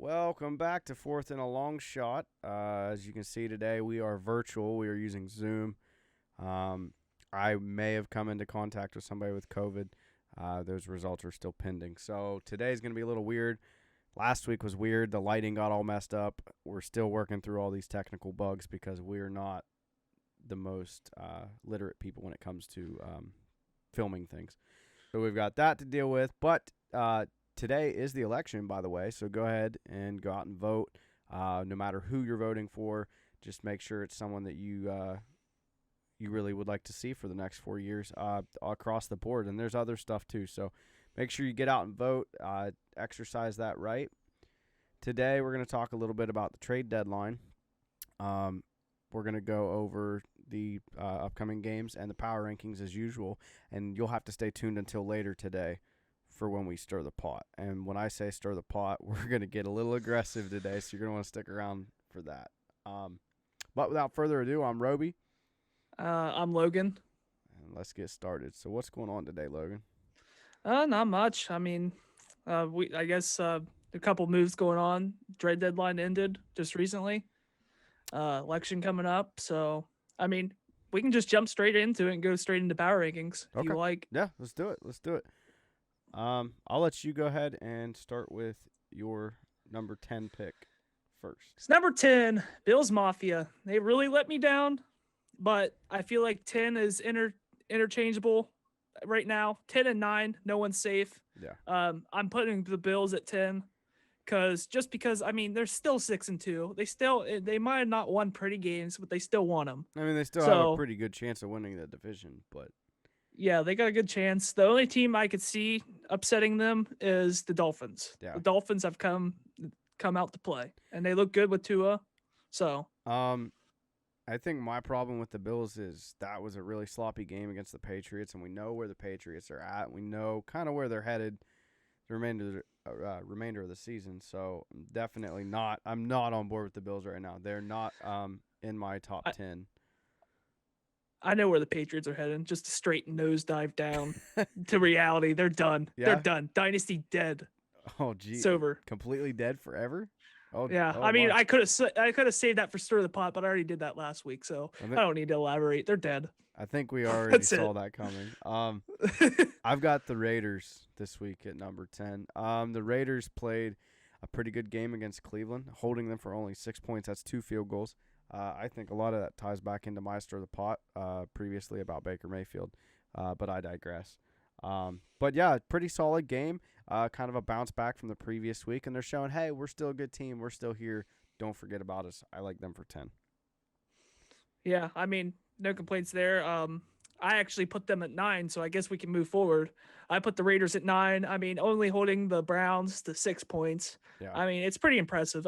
Welcome back to Fourth and a Long Shot. As you can see today, we are virtual. We are using Zoom. Um, I may have come into contact with somebody with COVID. Those results are still pending. So today's going to be a little weird. Last week was weird. The lighting got all messed up. We're still working through all these technical bugs because we're not the most literate people when it comes to filming things. So we've got that to deal with. But today is the election, by the way, so go ahead and go out and vote. No matter who you're voting for, just make sure it's someone that you really would like to see for the next 4 years across the board. And there's other stuff too, so make sure you get out and vote. Exercise that right. Today we're going to talk a little bit about the trade deadline. We're going to go over the upcoming games and the power rankings as usual, and you'll have to stay tuned until later today for when we stir the pot. And when I say stir the pot, we're going to get a little aggressive today, so you're going to want to stick around for that. But without further ado, I'm Robey. I'm Logan. And let's get started. So what's going on today, Logan? Not much. I guess a couple moves going on. Trade deadline ended just recently. Election coming up. So, we can just jump straight into it and go straight into power rankings if you like. Yeah, let's do it. I'll let you go ahead and start with your number 10 pick first. It's number 10, Bills Mafia. They really let me down, but I feel like 10 is interchangeable right now. 10 and 9, no one's safe. Yeah. I'm putting the Bills at 10 because they're still 6-2. They might have not won pretty games, but they still won them. I mean, they still have a pretty good chance of winning the division, but yeah, they got a good chance. The only team I could see upsetting them is the Dolphins. Yeah. The Dolphins have come out to play, and they look good with Tua. So, I think my problem with the Bills is that was a really sloppy game against the Patriots, and we know where the Patriots are at. We know kind of where they're headed the remainder of the season. So, definitely not. I'm not on board with the Bills right now. They're not in my top 10. I know where the Patriots are heading. Just a straight nosedive down to reality. They're done. Yeah? They're done. Dynasty dead. Oh, gee. It's over. Completely dead forever? Oh, yeah. Oh, I could have saved that for Stir the Pot, but I already did that last week, so I don't need to elaborate. They're dead. I think we already saw that coming. I've got the Raiders this week at number 10. The Raiders played a pretty good game against Cleveland, holding them for only 6 points. That's 2 field goals. I think a lot of that ties back into my Stir the Pot previously about Baker Mayfield, but I digress. But yeah, pretty solid game, kind of a bounce back from the previous week, and they're showing, hey, we're still a good team. We're still here. Don't forget about us. I like them for 10. Yeah, no complaints there. I actually put them at 9, so I guess we can move forward. I put the Raiders at 9. Only holding the Browns to 6 points. Yeah. It's pretty impressive.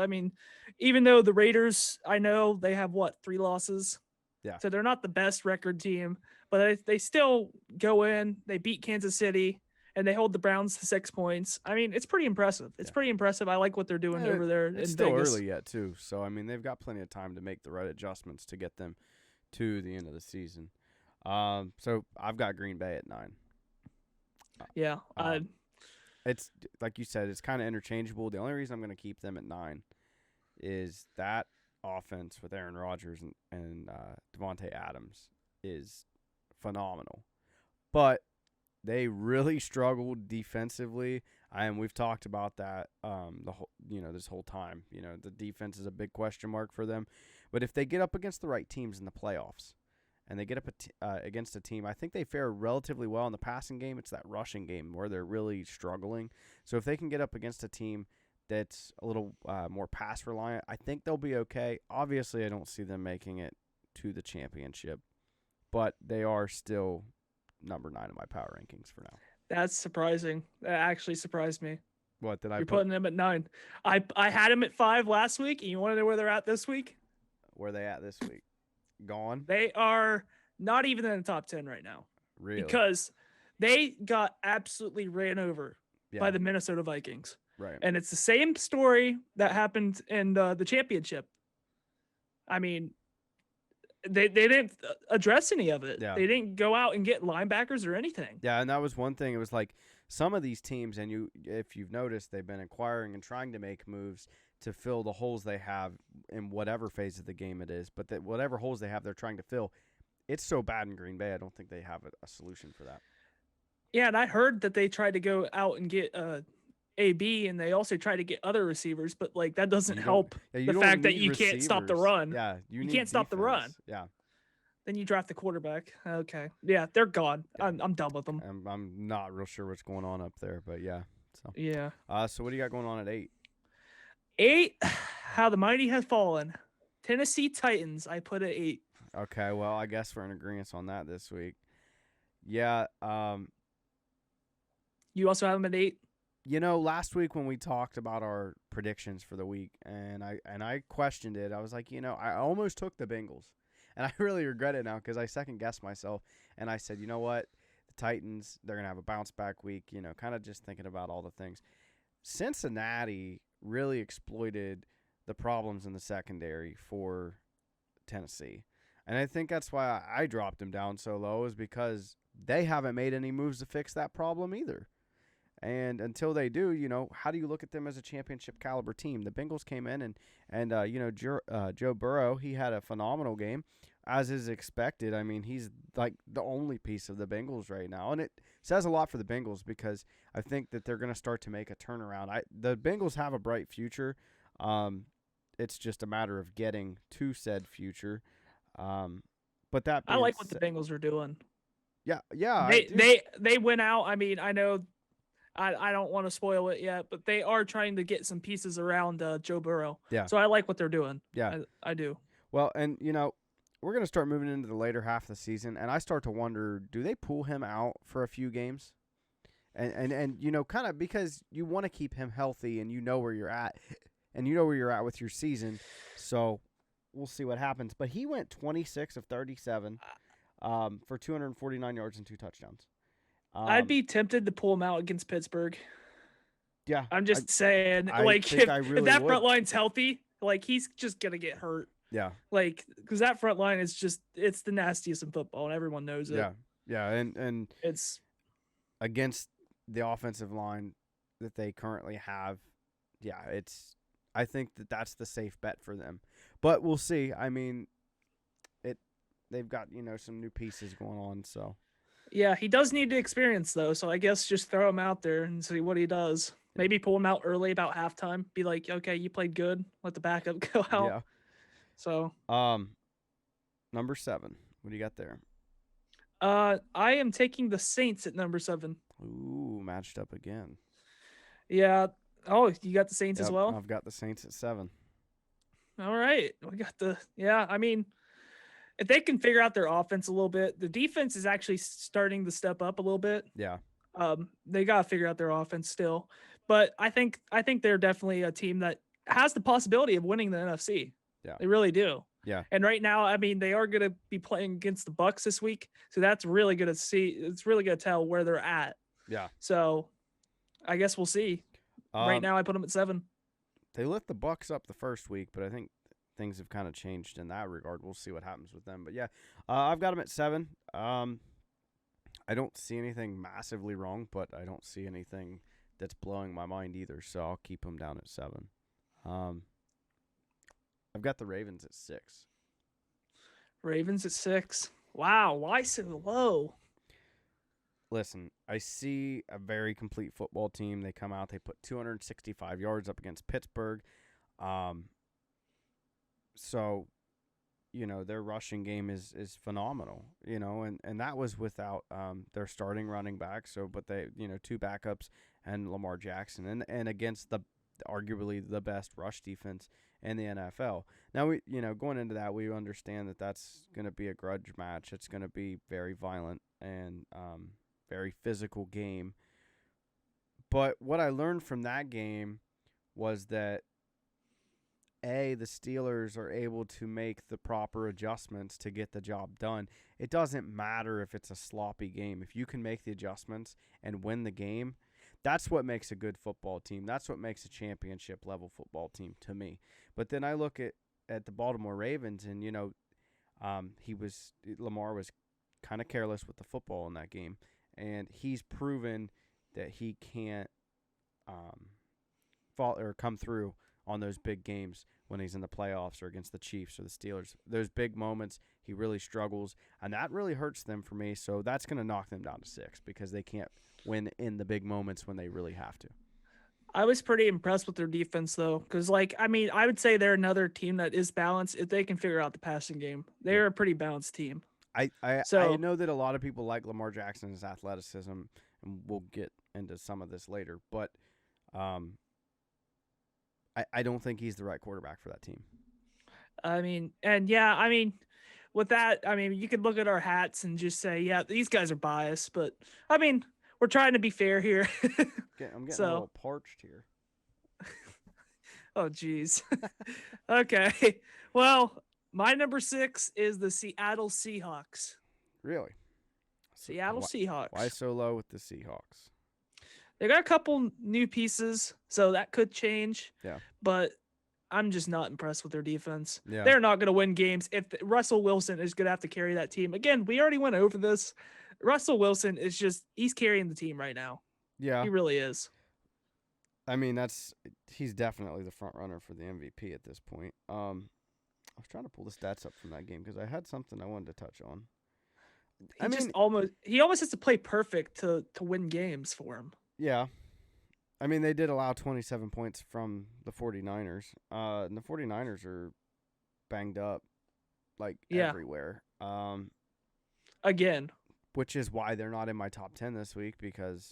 Even though the Raiders, I know they have 3 losses. Yeah. So they're not the best record team, but they still go in, they beat Kansas City, and they hold the Browns to 6 points. It's pretty impressive. It's pretty impressive. I like what they're doing over there in Vegas. It's still early yet, too. So, they've got plenty of time to make the right adjustments to get them to the end of the season. So I've got Green Bay at 9. Yeah. It's like you said, it's kind of interchangeable. The only reason I'm going to keep them at 9 is that offense with Aaron Rodgers and Devontae Adams is phenomenal. But they really struggled defensively, and we've talked about that this whole time. The defense is a big question mark for them. But if they get up against the right teams in the playoffs, and they get up against a team, I think they fare relatively well in the passing game. It's that rushing game where they're really struggling. So if they can get up against a team that's a little more pass reliant, I think they'll be okay. Obviously, I don't see them making it to the championship, but they are still number 9 in my power rankings for now. That's surprising. That actually surprised me. What did I? You're putting them at 9. I had them at 5 last week, and you want to know where they're at this week? Where are they at this week? Gone? They are not even in the top 10 right now. Really? Because they got absolutely ran over by the Minnesota Vikings. Right. And it's the same story that happened in the championship. they didn't address any of it. Yeah. They didn't go out and get linebackers or anything. Yeah, and that was one thing. It was like some of these teams, and if you've noticed, they've been acquiring and trying to make moves to fill the holes they have in whatever phase of the game it is. But that whatever holes they have, they're trying to fill. It's so bad in Green Bay. I don't think they have a solution for that. Yeah, and I heard that they tried to go out and get AB, and they also tried to get other receivers, but like that doesn't help the fact that you can't stop the run. Yeah, you can't stop the run. Yeah. Then you draft the quarterback. Okay. Yeah, they're gone. Yeah. I'm done with them. I'm not real sure what's going on up there, but yeah. So yeah. So what do you got going on at 8? 8, how the mighty has fallen. Tennessee Titans, I put at 8. Okay, well, I guess we're in agreement on that this week. Yeah. You also have them at 8? Last week when we talked about our predictions for the week, and I questioned it, I was like, I almost took the Bengals. And I really regret it now because I second-guessed myself, and I said, you know what? The Titans, they're going to have a bounce-back week, kind of just thinking about all the things. Cincinnati really exploited the problems in the secondary for Tennessee. And I think that's why I dropped them down so low, is because they haven't made any moves to fix that problem either. And until they do, how do you look at them as a championship caliber team? The Bengals came in and Joe Burrow, he had a phenomenal game, as is expected. I mean, he's like the only piece of the Bengals right now. And it says a lot for the Bengals because I think that they're going to start to make a turnaround. The Bengals have a bright future. It's just a matter of getting to said future. But that I like what the Bengals are doing. Yeah. They went out. I mean, I know I don't want to spoil it yet, but they are trying to get some pieces around Joe Burrow. Yeah. So I like what they're doing. Yeah. I do. Well, and, we're going to start moving into the later half of the season, and I start to wonder, do they pull him out for a few games? And kind of because you want to keep him healthy and you know where you're at, and you know where you're at with your season. So we'll see what happens. But he went 26 of 37 for 249 yards and 2 touchdowns. I'd be tempted to pull him out against Pittsburgh. Yeah. I'm just saying, if that front line's healthy, like he's just going to get hurt. Yeah. Like, because that front line is it's the nastiest in football, and everyone knows it. Yeah. Yeah. And it's against the offensive line that they currently have. Yeah. I think that's the safe bet for them. But we'll see. I mean, they've got, some new pieces going on, so. Yeah, he does need the experience, though, so I guess just throw him out there and see what he does. Maybe pull him out early about halftime. Be like, okay, you played good. Let the backup go out. Yeah. So. Number 7. What do you got there? I am taking the Saints at number 7. Ooh, matched up again. Yeah. Oh, you got the Saints as well? I've got the Saints at 7. All right. We got I mean, if they can figure out their offense a little bit, the defense is actually starting to step up a little bit. Yeah. They got to figure out their offense still. But I think they're definitely a team that has the possibility of winning the NFC. Yeah. They really do. Yeah. And right now, I mean, they are going to be playing against the Bucs this week. So that's really good to see. It's really going to tell where they're at. Yeah. So I guess we'll see. Right now, I put them at 7. They lift the Bucs up the first week, but I think things have kind of changed in that regard. We'll see what happens with them. But yeah, I've got them at 7. I don't see anything massively wrong, but I don't see anything that's blowing my mind either. So I'll keep them down at 7. I've got the Ravens at 6. Ravens at 6. Wow, why so low? Listen, I see a very complete football team. They come out, they put 265 yards up against Pittsburgh. So, their rushing game is phenomenal, and that was without their starting running back. So, but they, 2 backups and Lamar Jackson, and against arguably the best rush defense in the NFL. Now, we, going into that, we understand that that's going to be a grudge match. It's going to be very violent and very physical game. But what I learned from that game was that the Steelers are able to make the proper adjustments to get the job done. It doesn't matter if it's a sloppy game. If you can make the adjustments and win the game, that's what makes a good football team. That's what makes a championship-level football team to me. But then I look at the Baltimore Ravens, and, Lamar was kind of careless with the football in that game, and he's proven that he can't fall or come through on those big games when he's in the playoffs or against the Chiefs or the Steelers. Those big moments, he really struggles, and that really hurts them for me. So that's going to knock them down to 6 because they can't win in the big moments when they really have to. I was pretty impressed with their defense, though, because, I would say they're another team that is balanced if they can figure out the passing game. They're a pretty balanced team. I know that a lot of people like Lamar Jackson's athleticism, and we'll get into some of this later, but I don't think he's the right quarterback for that team. With that, you could look at our hats and just say, yeah, these guys are biased, but we're trying to be fair here. I'm getting a little parched here. Oh, geez. Okay. Well, my number 6 is the Seattle Seahawks. Really? Seattle Seahawks. Why so low with the Seahawks? They got a couple new pieces, so that could change. Yeah. But I'm just not impressed with their defense. Yeah. They're not going to win games if Russell Wilson is going to have to carry that team. Again, we already went over this. Russell Wilson he's carrying the team right now. Yeah. He really is. He's definitely the front runner for the MVP at this point. I was trying to pull the stats up from that game because I had something I wanted to touch on. He almost has to play perfect to win games for him. Yeah. They did allow 27 points from the 49ers. And the 49ers are banged up everywhere. Again. Which is why they're not in my top 10 this week because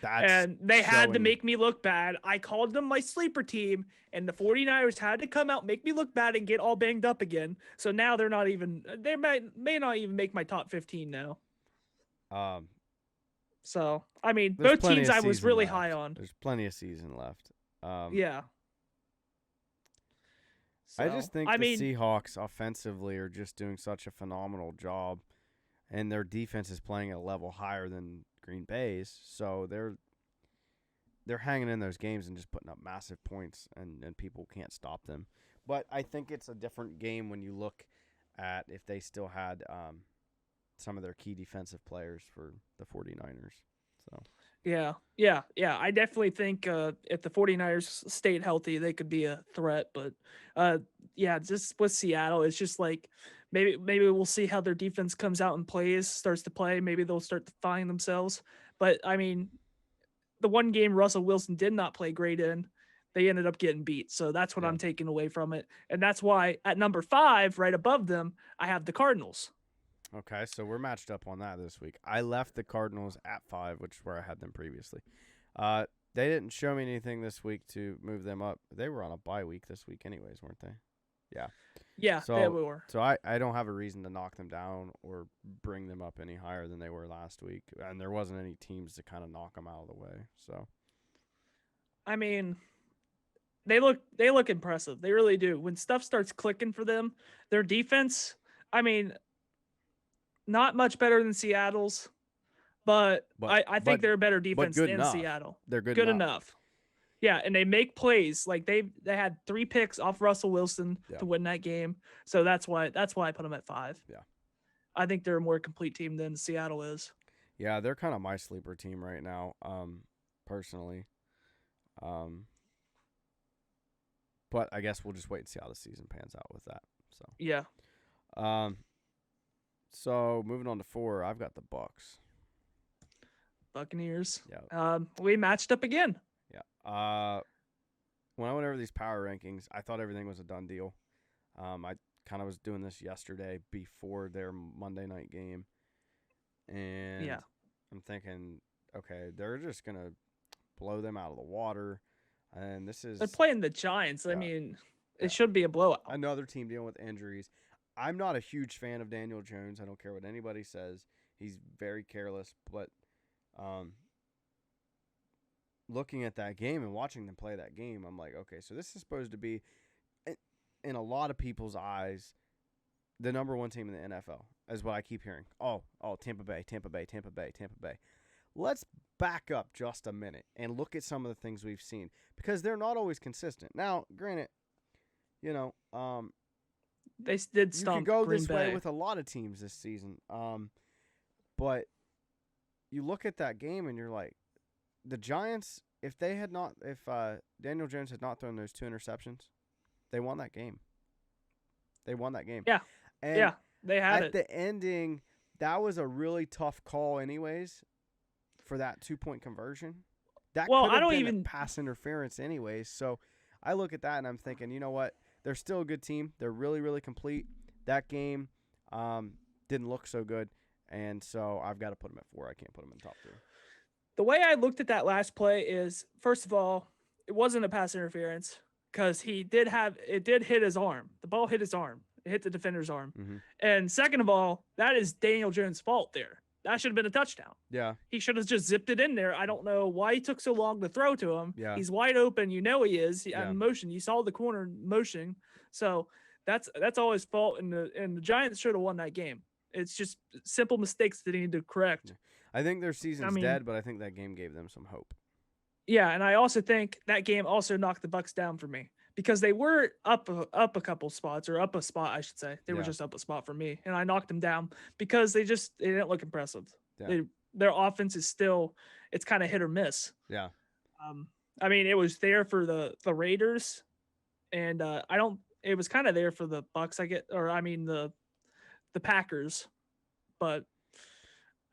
and they had to make me look bad. I called them my sleeper team, and the 49ers had to come out, make me look bad, and get all banged up again. So now they may not even make my top 15 now. So, both teams I was really high on. There's plenty of season left. Yeah. So, I just think the Seahawks offensively are just doing such a phenomenal job, and their defense is playing at a level higher than Green Bay's. So they're hanging in those games and just putting up massive points, and people can't stop them. But I think it's a different game when you look at if they still had some of their key defensive players for the 49ers. So Yeah. I definitely think if the 49ers stayed healthy, they could be a threat. But just with Seattle, it's just like maybe we'll see how their defense comes out and starts to play. Maybe they'll start to find themselves. But the one game Russell Wilson did not play great in, they ended up getting beat. So that's what I'm taking away from it. And that's why at number 5, right above them, I have the Cardinals. Okay, so we're matched up on that this week. I left the Cardinals at 5, which is where I had them previously. They didn't show me anything this week to move them up. They were on a bye week this week anyways, weren't they? Yeah. Yeah, they were. So I don't have a reason to knock them down or bring them up any higher than they were last week. And there wasn't any teams to kind of knock them out of the way. So, they look impressive. They really do. When stuff starts clicking for them, their defense, not much better than Seattle's, but I think they're a better defense than enough. Seattle. They're good enough. Yeah, and they make plays. Like they had 3 picks off Russell Wilson to win that game. So that's why I put them at 5. Yeah. I think they're a more complete team than Seattle is. Yeah, they're kind of my sleeper team right now, personally. But I guess we'll just wait and see how the season pans out with that. So yeah. So moving on to 4, I've got the Bucks. Buccaneers. Yeah. We matched up again. Yeah. When I went over these power rankings, I thought everything was a done deal. I kind of was doing this yesterday before their Monday night game, and I'm thinking, okay, they're just gonna blow them out of the water. And they're playing the Giants. It should be a blowout. Another team dealing with injuries. I'm not a huge fan of Daniel Jones. I don't care what anybody says. He's very careless. But looking at that game and watching them play that game, I'm like, okay, so this is supposed to be, in a lot of people's eyes, the number 1 team in the NFL, is what I keep hearing. Oh, Tampa Bay. Let's back up just a minute and look at some of the things we've seen, because they're not always consistent. Now, granted, They did You could stump go Green this Bay. way with a lot of teams this season. But you look at that game and you're like, the Giants, if Daniel Jones had not thrown those 2 interceptions, they won that game. They won that game. Yeah. And Yeah, they had at it. the ending, that was a really tough call anyways for that 2-point conversion. That Well, could I have don't been even a pass interference anyways. So I look at that and I'm thinking, you know what? They're still a good team. They're really, really complete. That game didn't look so good. And so I've got to put them at 4. I can't put them in top 3. the way I looked at that last play is, first of all, it wasn't a pass interference because it did hit his arm. The ball hit his arm. It hit the defender's arm. Mm-hmm. And second of all, that is Daniel Jones' fault there. That should have been a touchdown. Yeah. He should have just zipped it in there. I don't know why he took so long to throw to him. Yeah. He's wide open. You know he is. Yeah. In motion. You saw the corner motion. So that's all his fault. And the Giants should have won that game. It's just simple mistakes that he need to correct. Yeah. I think their season's dead, but I think that game gave them some hope. Yeah, and I also think that game also knocked the Bucs down for me because they were up a couple spots, or up a spot, I should say. They were just up a spot for me, and I knocked them down because they didn't look impressive. Yeah. Their offense is still, it's kind of hit or miss. Yeah. I mean, it was there for the Raiders, and it was kind of there for the Bucs, the Packers, but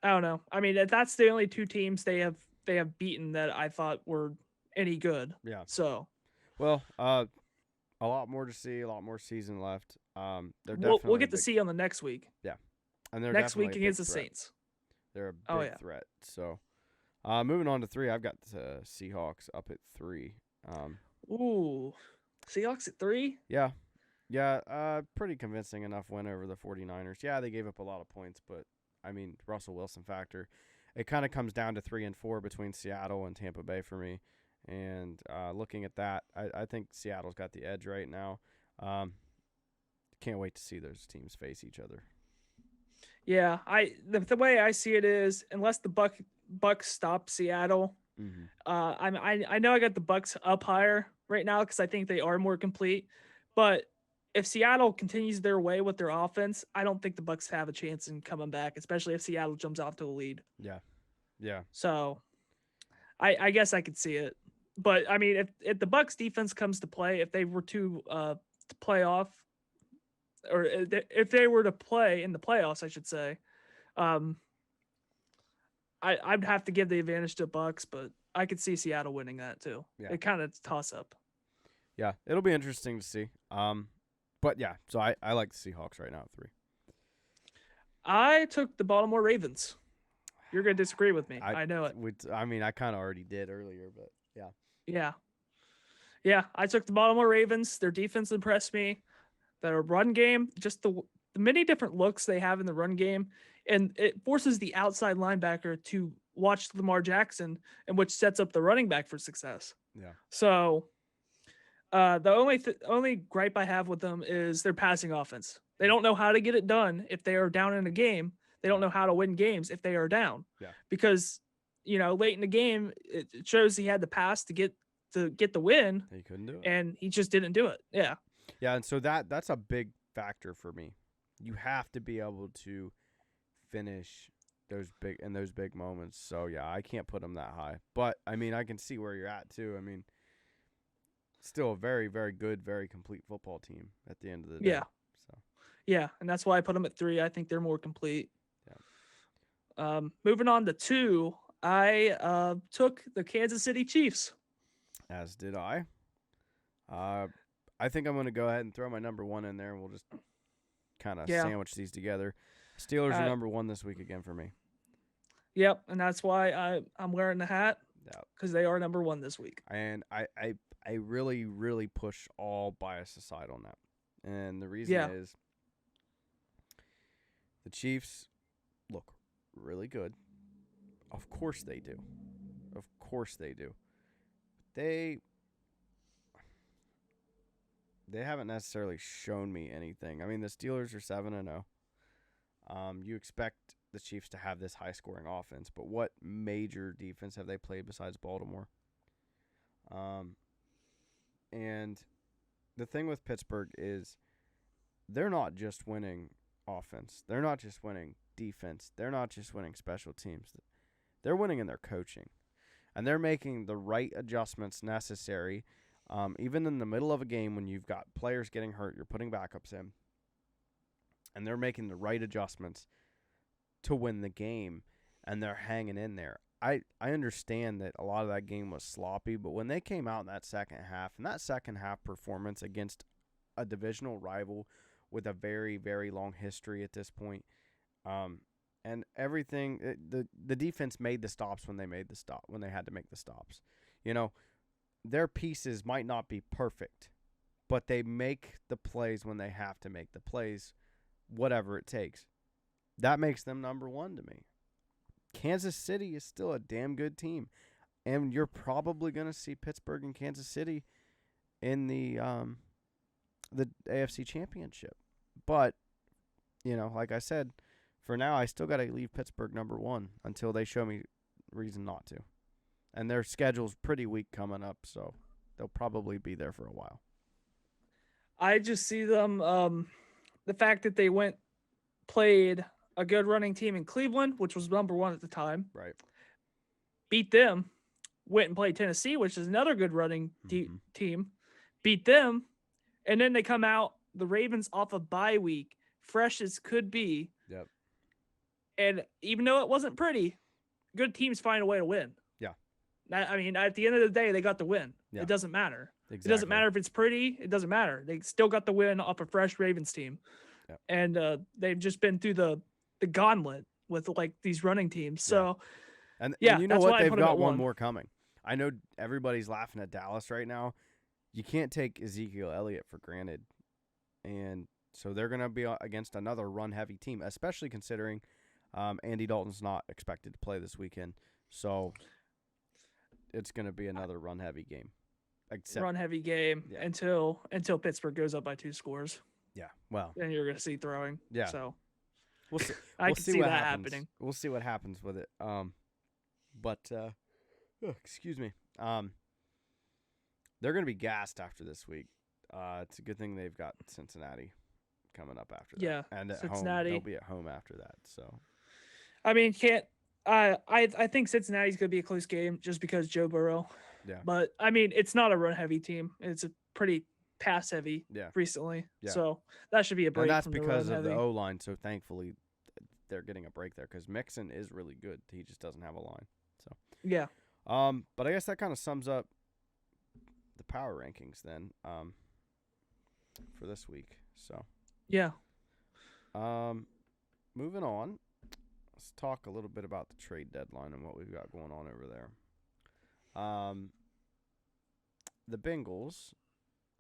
I don't know. I mean, that's the only 2 teams they have beaten that I thought were any good. Yeah. So, well, a lot more to see, a lot more season left. We'll get to see on the next week. Yeah. And they're next week definitely against the threat. Saints. They're a big threat. So, moving on to 3, I've got the Seahawks up at 3. Ooh, Seahawks at 3? Yeah. Yeah, pretty convincing enough win over the 49ers. Yeah, they gave up a lot of points, but, I mean, Russell Wilson factor. It kind of comes down to 3 and 4 between Seattle and Tampa Bay for me. And looking at that, I think Seattle's got the edge right now. Can't wait to see those teams face each other. Yeah, the way I see it is, unless the Bucs stop Seattle, I know I got the Bucs up higher right now because I think they are more complete. But if Seattle continues their way with their offense, I don't think the Bucs have a chance in coming back, especially if Seattle jumps off to the lead. Yeah. Yeah. So I guess I could see it. But I mean, if the Bucs defense comes to play, if they were to play off, or if they were to play in the playoffs, I should say, I'd have to give the advantage to Bucs, but I could see Seattle winning that too. Yeah. It kind of toss up. Yeah, it'll be interesting to see. But yeah, so I like the Seahawks right now at 3. I took the Baltimore Ravens. You're gonna disagree with me. I know it. I kind of already did earlier, but yeah. Yeah. I took the Baltimore Ravens. Their defense impressed me. Their run game, just the many different looks they have in the run game, and it forces the outside linebacker to watch Lamar Jackson, and which sets up the running back for success. Yeah. So, the only gripe I have with them is their passing offense. They don't know how to get it done if they are down in a game. They don't know how to win games if they are down. Yeah. Because, late in the game, it shows he had the pass to get the win. He couldn't do it. And he just didn't do it. Yeah. Yeah, and so that's a big factor for me. You have to be able to finish those big moments. So yeah, I can't put them that high. But I mean, I can see where you're at too. I mean, still a very, very good, very complete football team at the end of the day. Yeah. So yeah, and that's why I put them at 3. I think they're more complete. Yeah. Moving on to 2, I took the Kansas City Chiefs. As did I. I think I'm going to go ahead and throw my number 1 in there, and we'll just kind of sandwich these together. Steelers are number 1 this week again for me. Yep, and that's why I'm wearing the hat, because they are number 1 this week. And I really, really push all bias aside on that. And the reason is the Chiefs look really good. Of course they do. Of course they do. They haven't necessarily shown me anything. I mean, the Steelers are 7-0. You expect the Chiefs to have this high-scoring offense, but what major defense have they played besides Baltimore? And the thing with Pittsburgh is they're not just winning offense. They're not just winning defense. They're not just winning special teams. They're winning in their coaching. And they're making the right adjustments necessary. Even in the middle of a game when you've got players getting hurt, you're putting backups in. And they're making the right adjustments to win the game. And they're hanging in there. I understand that a lot of that game was sloppy, but when they came out in that second half, and that second half performance against a divisional rival with a very, very long history at this point, and everything, the defense made the stops when they had to make the stops. You know, their pieces might not be perfect, but they make the plays when they have to make the plays, whatever it takes. That makes them number one to me. Kansas City is still a damn good team, and you're probably going to see Pittsburgh and Kansas City in the AFC Championship. But, you know, like I said, for now I still got to leave Pittsburgh number one until they show me reason not to. And their schedule's pretty weak coming up, so they'll probably be there for a while. I just see them, the fact that they played a good running team in Cleveland, which was number one at the time. Right. Beat them, went and played Tennessee, which is another good running team. Beat them, and then they come out, the Ravens off a bye week, fresh as could be. Yep. And even though it wasn't pretty, good teams find a way to win. Yeah. I mean, at the end of the day, they got the win. Yeah. It doesn't matter. Exactly. It doesn't matter if it's pretty. It doesn't matter. They still got the win off a fresh Ravens team. Yep. And they've just been through the gauntlet with like these running teams. So, and you know what? They've got one more coming. I know everybody's laughing at Dallas right now. You can't take Ezekiel Elliott for granted. And so they're going to be against another run-heavy team, especially considering Andy Dalton's not expected to play this weekend. So it's going to be another run-heavy game. Run-heavy game until Pittsburgh goes up by 2 scores. Yeah, well. Then you're going to see throwing. Yeah. So we'll see. I can see what that happens. happening. We'll see what happens with it. Excuse me. They're going to be gassed after this week. It's a good thing they've got Cincinnati coming up after that. Yeah, and at Cincinnati. Home, they'll be at home after that. So, I mean, I think Cincinnati's going to be a close game just because Joe Burrow. Yeah. But I mean, it's not a run-heavy team. It's a pretty pass-heavy. Yeah. Recently. Yeah. So that should be a break. And that's from because the of the O-line. So thankfully, they're getting a break there because Mixon is really good. He just doesn't have a line. So yeah. But I guess that kind of sums up the power rankings then. For this week. So yeah. Moving on, let's talk a little bit about the trade deadline and what we've got going on over there. The Bengals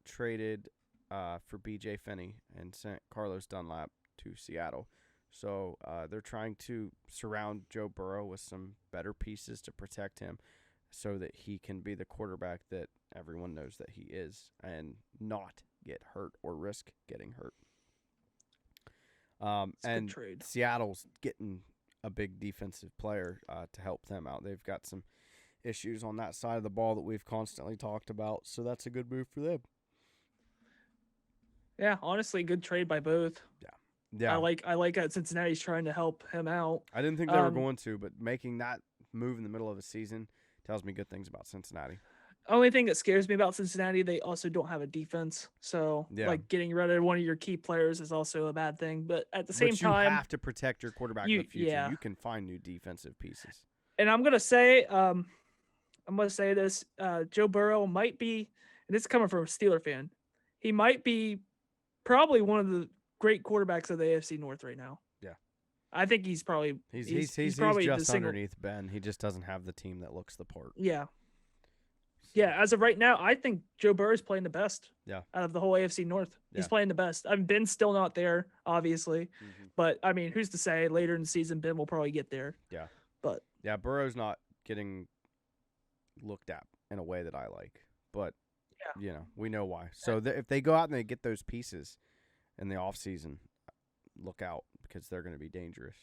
traded for B.J. Finney and sent Carlos Dunlap to Seattle. So they're trying to surround Joe Burrow with some better pieces to protect him so that he can be the quarterback that everyone knows that he is and not get hurt or risk getting hurt. And Seattle's getting a big defensive player to help them out. They've got some issues on that side of the ball that we've constantly talked about, so that's a good move for them. Yeah, honestly, good trade by both. Yeah. I like that Cincinnati's trying to help him out. I didn't think they were going to, but making that move in the middle of a season tells me good things about Cincinnati. Only thing that scares me about Cincinnati, they also don't have a defense. So, like, getting rid of one of your key players is also a bad thing. But at the same time, you have to protect your quarterback in the future. Yeah. You can find new defensive pieces. And I'm gonna say, this: Joe Burrow might be, and this is coming from a Steeler fan, he might be probably one of the great quarterbacks of the AFC North right now. Yeah, I think he's probably he's probably just underneath Ben. He just doesn't have the team that looks the part. Yeah. Yeah, as of right now, I think Joe Burrow is playing the best. Yeah. Out of the whole AFC North, he's playing the best. I mean, Ben's still not there, obviously, but I mean, who's to say? Later in the season, Ben will probably get there. Yeah. But Burrow's not getting looked at in a way that I like, but we know why. So if they go out and they get those pieces in the offseason, look out because they're going to be dangerous.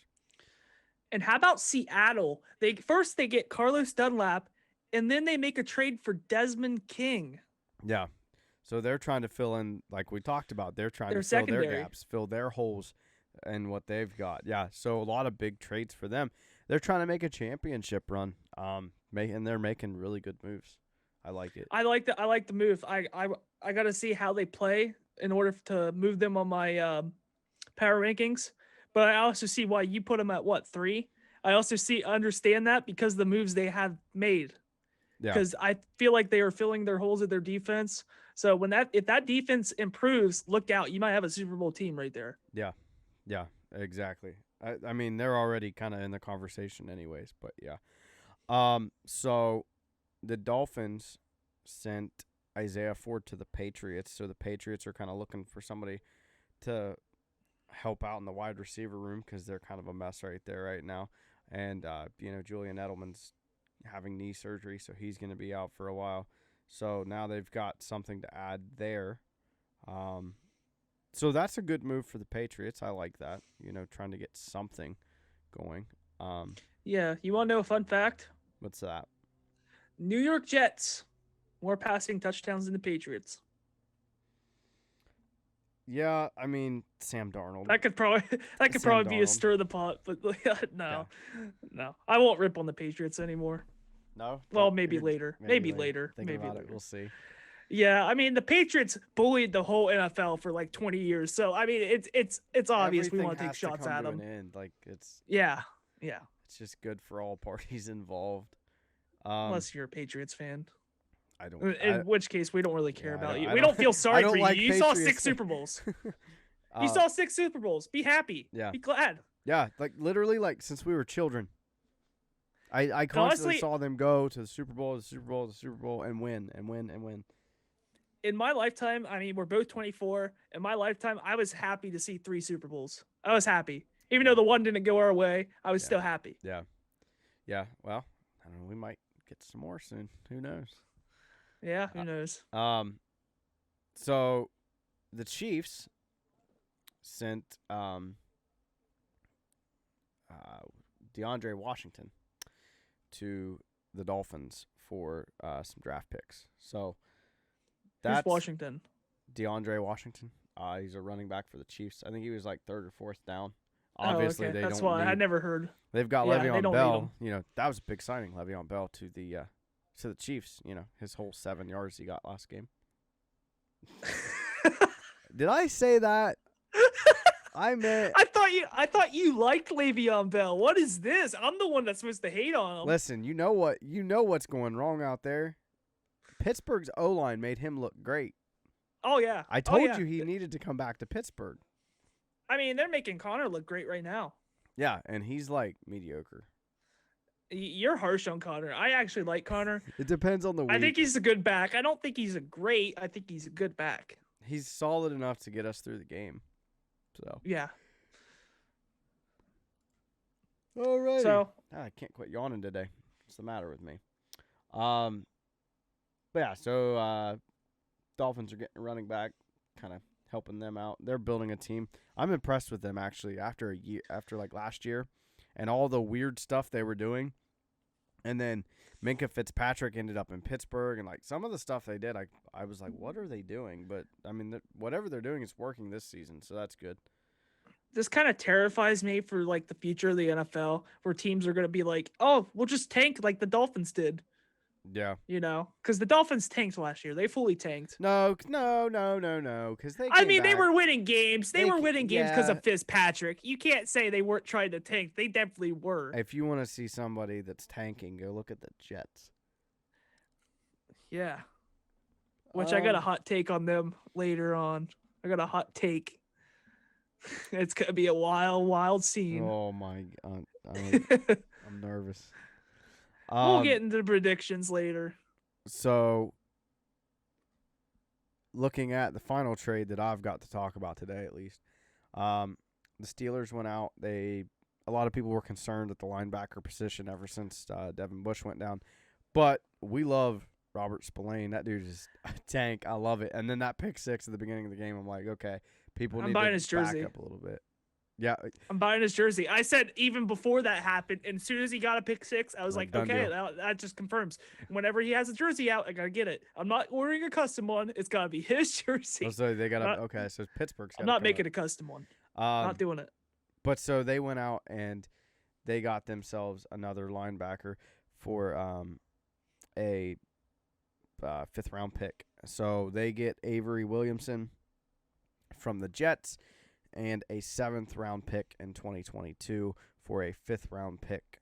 And how about Seattle? They get Carlos Dunlap. And then they make a trade for Desmond King. Yeah. So they're trying to fill in, like we talked about, they're trying Their to fill their secondary. gaps, fill their holes and what they've got. Yeah, so a lot of big trades for them. They're trying to make a championship run. And they're making really good moves. I like it. I like the move. I got to see how they play in order to move them on my power rankings. But I also see why you put them at what, 3? I also understand that because the moves they have made. Yeah. Because I feel like they are filling their holes at their defense. So if that defense improves, look out. You might have a Super Bowl team right there. Yeah. Yeah, exactly. I mean, they're already kind of in the conversation anyways, but yeah. So the Dolphins sent Isaiah Ford to the Patriots, so the Patriots are kind of looking for somebody to help out in the wide receiver room because they're kind of a mess right there right now. And, Julian Edelman's having knee surgery, so he's going to be out for a while. So now they've got something to add there. So that's a good move for the Patriots. I like that, trying to get something going. Yeah, you want to know a fun fact? What's that? New York Jets, more passing touchdowns than the Patriots. Yeah, I mean, Sam Darnold. That could probably be a stir of the pot, but no. I won't rip on the Patriots anymore. No? Well, maybe later. Maybe later. Think maybe about later. It. We'll see. Yeah, I mean, the Patriots bullied the whole NFL for like 20 years. So, I mean, it's obvious we want to take shots at them. Yeah. It's just good for all parties involved. Unless you're a Patriots fan. I don't. In which case, we don't really care about you. I We don't feel sorry for you. Like You saw 6 Super Bowls. You saw 6 Super Bowls. Be happy. Yeah. Be glad. Yeah, like literally, like since we were children. I constantly saw them go to the Super Bowl, and win. In my lifetime, I mean, we're both 24. In my lifetime, I was happy to see 3 Super Bowls. I was happy. Even though the one didn't go our way, I was still happy. Yeah. Yeah, well, I don't know. We might get some more soon. Who knows? Yeah, who knows? So the Chiefs sent DeAndre Washington to the Dolphins for some draft picks. So that's Who's Washington? DeAndre Washington. He's a running back for the Chiefs. I think he was like 3rd or 4th down. Obviously, they that's don't why need, I never heard. They've got Le'Veon Bell. That was a big signing, Le'Veon Bell to the Chiefs. His whole 7 yards he got last game. Did I say that? I thought you liked Le'Veon Bell. What is this? I'm the one that's supposed to hate on him. Listen, you know what's going wrong out there. Pittsburgh's O-line made him look great. Oh yeah. I told you he needed to come back to Pittsburgh. I mean, they're making Connor look great right now. Yeah, and he's like mediocre. You're harsh on Connor. I actually like Connor. It depends on the week. I think he's a good back. I don't think he's a great. I think he's a good back. He's solid enough to get us through the game. So yeah. All right. So I can't quit yawning today. What's the matter with me? But yeah. So Dolphins are getting a running back, kind of helping them out. They're building a team. I'm impressed with them actually. After like last year, and all the weird stuff they were doing, and then Minkah Fitzpatrick ended up in Pittsburgh, and like some of the stuff they did, I was like, what are they doing? But I mean, whatever they're doing is working this season, so that's good. This kind of terrifies me for like the future of the NFL, where teams are going to be like, oh, we'll just tank like the Dolphins did. Yeah. Because the Dolphins tanked last year. They fully tanked. No. Because they were winning games. They were winning games because of Fitzpatrick. You can't say they weren't trying to tank. They definitely were. If you want to see somebody that's tanking, go look at the Jets. Yeah. Which I got a hot take on them later on. I got a hot take. It's going to be a wild scene. Oh, my God. I'm nervous. We'll get into the predictions later. So, looking at the final trade that I've got to talk about today, at least, the Steelers went out. A lot of people were concerned at the linebacker position ever since Devin Bush went down. But we love Robert Spillane. That dude is a tank. I love it. And then that pick 6 at the beginning of the game, I'm like, okay, people need to back up a little bit. Yeah. I'm buying his jersey. I said even before that happened, and as soon as he got a pick six, I was like, okay, that just confirms. Whenever he has a jersey out, I gotta get it. I'm not ordering a custom one. It's gotta be his jersey. Oh, so they got okay. So Pittsburgh's. I'm not making a custom one. Not doing it. But so they went out and they got themselves another linebacker for a 5th round pick. So they get Avery Williamson from the Jets and a 7th round pick in 2022 for a 5th round pick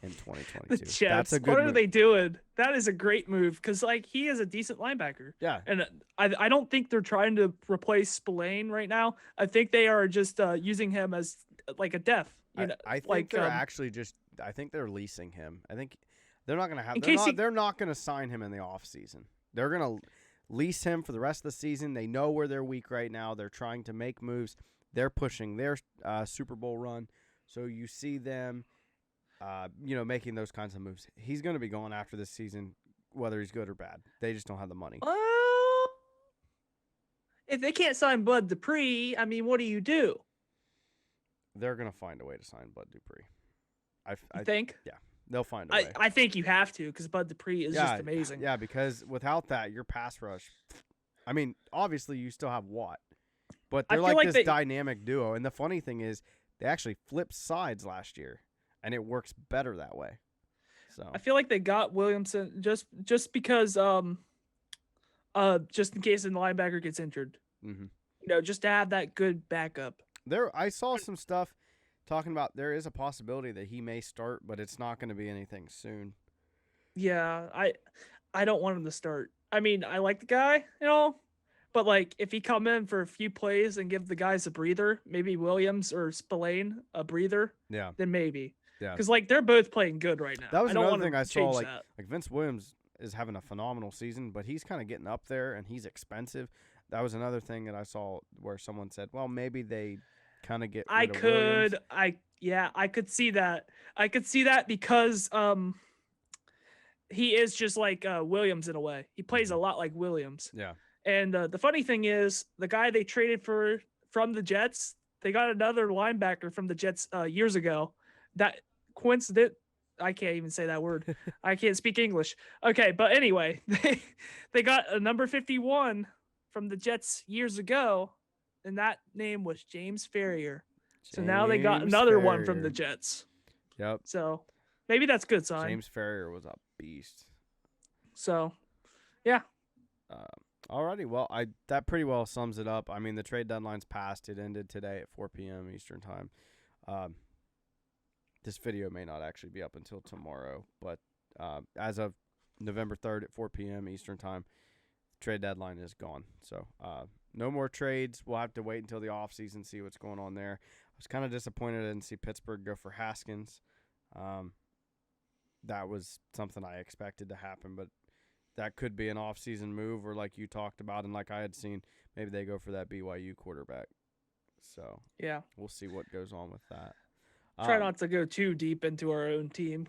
in 2022. The Jets, that's a good what are move. they doing? That is a great move because like he is a decent linebacker. Yeah. And I don't think they're trying to replace Spillane right now. I think they are just using him as like a depth. I think like, they're actually just I think they're leasing him. I think they're not going to have they're not going to sign him in the offseason. They're going to lease him for the rest of the season. They know where they're weak right now. They're trying to make moves. They're pushing their Super Bowl run. So you see them making those kinds of moves. He's going to be going after this season whether he's good or bad. They just don't have the money. Well, if they can't sign Bud Dupree, I mean, what do you do? They're going to find a way to sign Bud Dupree. I think? Yeah. They'll find a way. I think you have to because Bud Dupree is just amazing. Yeah, because without that, your pass rush, I mean, obviously you still have Watt, but they're like this dynamic duo. And the funny thing is they actually flipped sides last year, and it works better that way. So I feel like they got Williamson just because just in case the linebacker gets injured. Mm-hmm. Just to have that good backup. I saw some stuff talking about there is a possibility that he may start, but it's not going to be anything soon. Yeah, I don't want him to start. I mean, I like the guy, but like if he come in for a few plays and give the guys a breather, maybe Williams or Spillane a breather, then maybe. Yeah. Because like they're both playing good right now. That was another thing I saw. Like Vince Williams is having a phenomenal season, but he's kind of getting up there and he's expensive. That was another thing that I saw where someone said, well, maybe they kind of get rid of Williams. I could see that. I could see that because he is just like Williams in a way. He plays a lot like Williams. Yeah. And the funny thing is, the guy they traded from the Jets, they got another linebacker from the Jets years ago. That coincident. I can't even say that word. I can't speak English. Okay, but anyway, they got a number 51 from the Jets years ago, and that name was James Ferrier. So now they got another one from the Jets. Yep. So maybe that's a good sign. James Ferrier was a beast. So, yeah. Alrighty. Well, that pretty well sums it up. I mean, the trade deadline's passed. It ended today at 4 p.m. Eastern time. This video may not actually be up until tomorrow, but as of November 3rd at 4 p.m. Eastern time, trade deadline is gone. So no more trades. We'll have to wait until the offseason, see what's going on there. I was kind of disappointed I didn't see Pittsburgh go for Haskins. That was something I expected to happen, but that could be an offseason move, or like you talked about and like I had seen, maybe they go for that BYU quarterback. So yeah, we'll see what goes on with that. Try not to go too deep into our own team.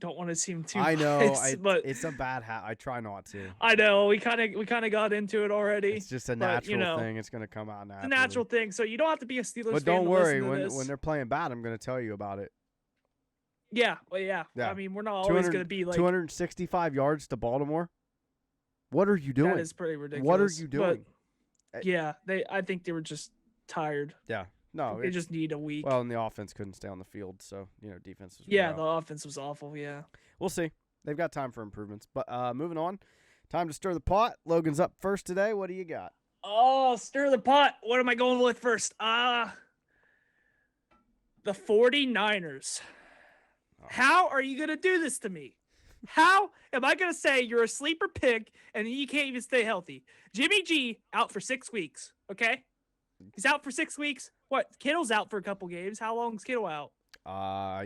Don't want to seem too. I know, but it's a bad I try not to. I know we kind of got into it already. It's just a natural thing. It's gonna come out naturally. It's a natural thing. So you don't have to be a Steelers fan. But don't worry, when they're playing bad, I'm gonna tell you about it. Yeah, well, yeah. I mean, we're not always gonna be like 265 yards to Baltimore. What are you doing? That is pretty ridiculous. What are you doing? But, yeah, I think they were just tired. Yeah. No, they just need a week. Well, and the offense couldn't stay on the field, so defense was. Yeah, the offense was awful. Yeah, we'll see. They've got time for improvements, but moving on. Time to stir the pot. Logan's up first today. What do you got? Oh, stir the pot. What am I going with first? The 49ers. Oh. How are you gonna do this to me? How am I gonna say you're a sleeper pick and you can't even stay healthy? Jimmy G out for 6 weeks. Okay, he's out for 6 weeks. What? Kittle's out for a couple games. How long is Kittle out?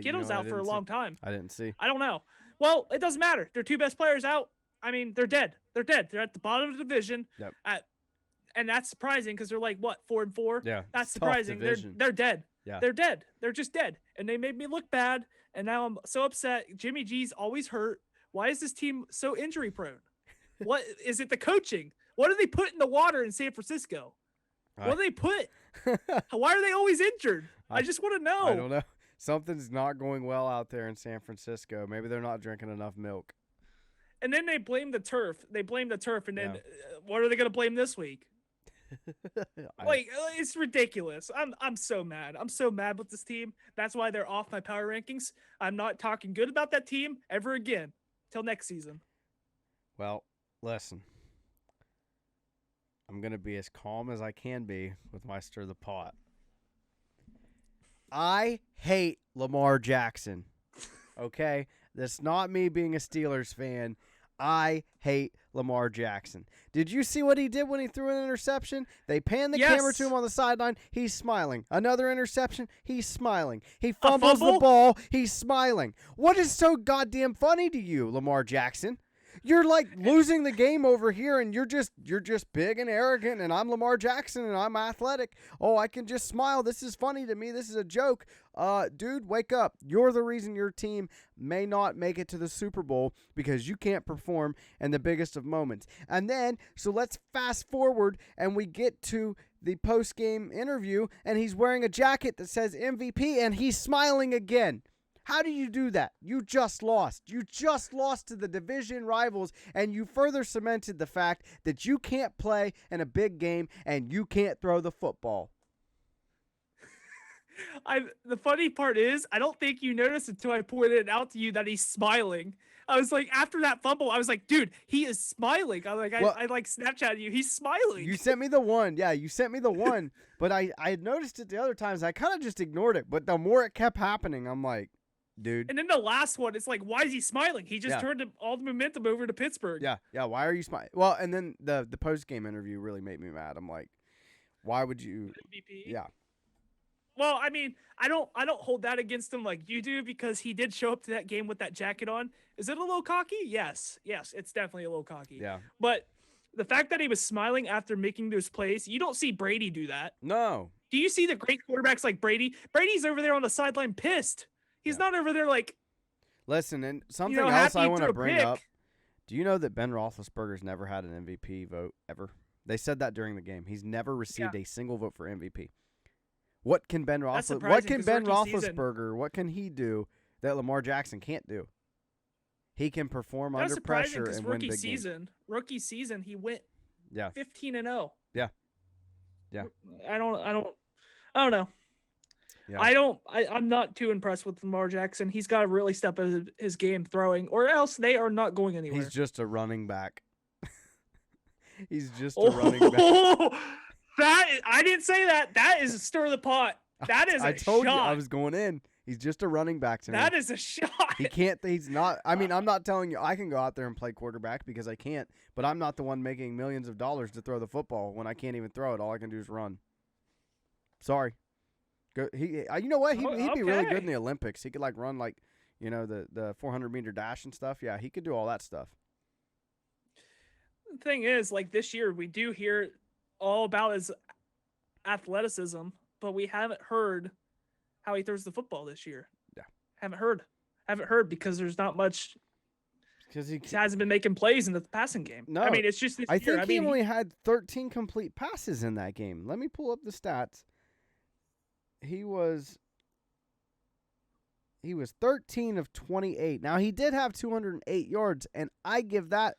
Kittle's out for a long time. I didn't see. I don't know. Well, it doesn't matter. Their 2 best players out. I mean, they're dead. They're dead. They're at the bottom of the division. Yep. And that's surprising because they're like, what, 4-4? Yeah. That's surprising. They're dead. Yeah. They're dead. They're just dead. And they made me look bad. And now I'm so upset. Jimmy G's always hurt. Why is this team so injury prone? What is it? The coaching? What do they put in the water in San Francisco? What do they put? Why are they always injured? I just want to know. I don't know. Something's not going well out there in San Francisco. Maybe they're not drinking enough milk. And then they blame the turf. And then what are they going to blame this week? It's ridiculous. I'm so mad. I'm so mad with this team. That's why they're off my power rankings. I'm not talking good about that team ever again till next season. Well, listen. I'm going to be as calm as I can be with my stir the pot. I hate Lamar Jackson. Okay? That's not me being a Steelers fan. I hate Lamar Jackson. Did you see what he did when he threw an interception? They panned the camera to him on the sideline. He's smiling. Another interception. He's smiling. He fumbles the ball. He's smiling. What is so goddamn funny to you, Lamar Jackson? You're like losing the game over here, and you're just big and arrogant, and I'm Lamar Jackson, and I'm athletic. Oh, I can just smile. This is funny to me. This is a joke. Dude, wake up. You're the reason your team may not make it to the Super Bowl because you can't perform in the biggest of moments. And then, so let's fast forward, and we get to the post-game interview, and he's wearing a jacket that says MVP, and he's smiling again. How do you do that? You just lost. You just lost to the division rivals, and you further cemented the fact that you can't play in a big game and you can't throw the football. The funny part is, I don't think you noticed until I pointed it out to you that he's smiling. I was like, after that fumble, I was like, dude, he is smiling. I Snapchatted you. He's smiling. You sent me the one. Yeah, you sent me the one. But I had noticed it the other times. I kind of just ignored it. But the more it kept happening, I'm like, dude. And then the last one, it's like, why is he smiling? He just turned all the momentum over to Pittsburgh. Yeah. Why are you smiling? Well, and then the post-game interview really made me mad. I'm like, why would you? MVP? Yeah. Well, I mean, I don't hold that against him like you do because he did show up to that game with that jacket on. Is it a little cocky? Yes, it's definitely a little cocky. Yeah. But the fact that he was smiling after making those plays, you don't see Brady do that. No. Do you see the great quarterbacks like Brady? Brady's over there on the sideline pissed. He's not over there like. Listen, and something else I want to bring up. Do you know that Ben Roethlisberger's never had an MVP vote ever? They said that during the game. He's never received a single vote for MVP. What can Ben Roethlisberger? What can he do that Lamar Jackson can't do? He can perform under pressure and win big games. Rookie season, he went 15-0. Yeah. I don't know. Yeah. I'm not too impressed with Lamar Jackson. He's got to really step up his game throwing, or else they are not going anywhere. He's just a running back. He's just a running back. I didn't say that. That is a stir of the pot. That is I told you I was going in. He's just a running back to me. That is a shot. He's not. I mean, I'm not telling you I can go out there and play quarterback because I can't, but I'm not the one making millions of dollars to throw the football when I can't even throw it. All I can do is run. Sorry. You know what? He'd be really good in the Olympics. He could run the 400-meter dash and stuff. Yeah, he could do all that stuff. The thing is, this year we do hear all about his athleticism, but we haven't heard how he throws the football this year. Yeah, haven't heard because there's not much. Because he hasn't been making plays in the passing game. No, I mean it's just this year. I think he only had 13 complete passes in that game. Let me pull up the stats. He was 13 of 28. Now, he did have 208 yards, and I give that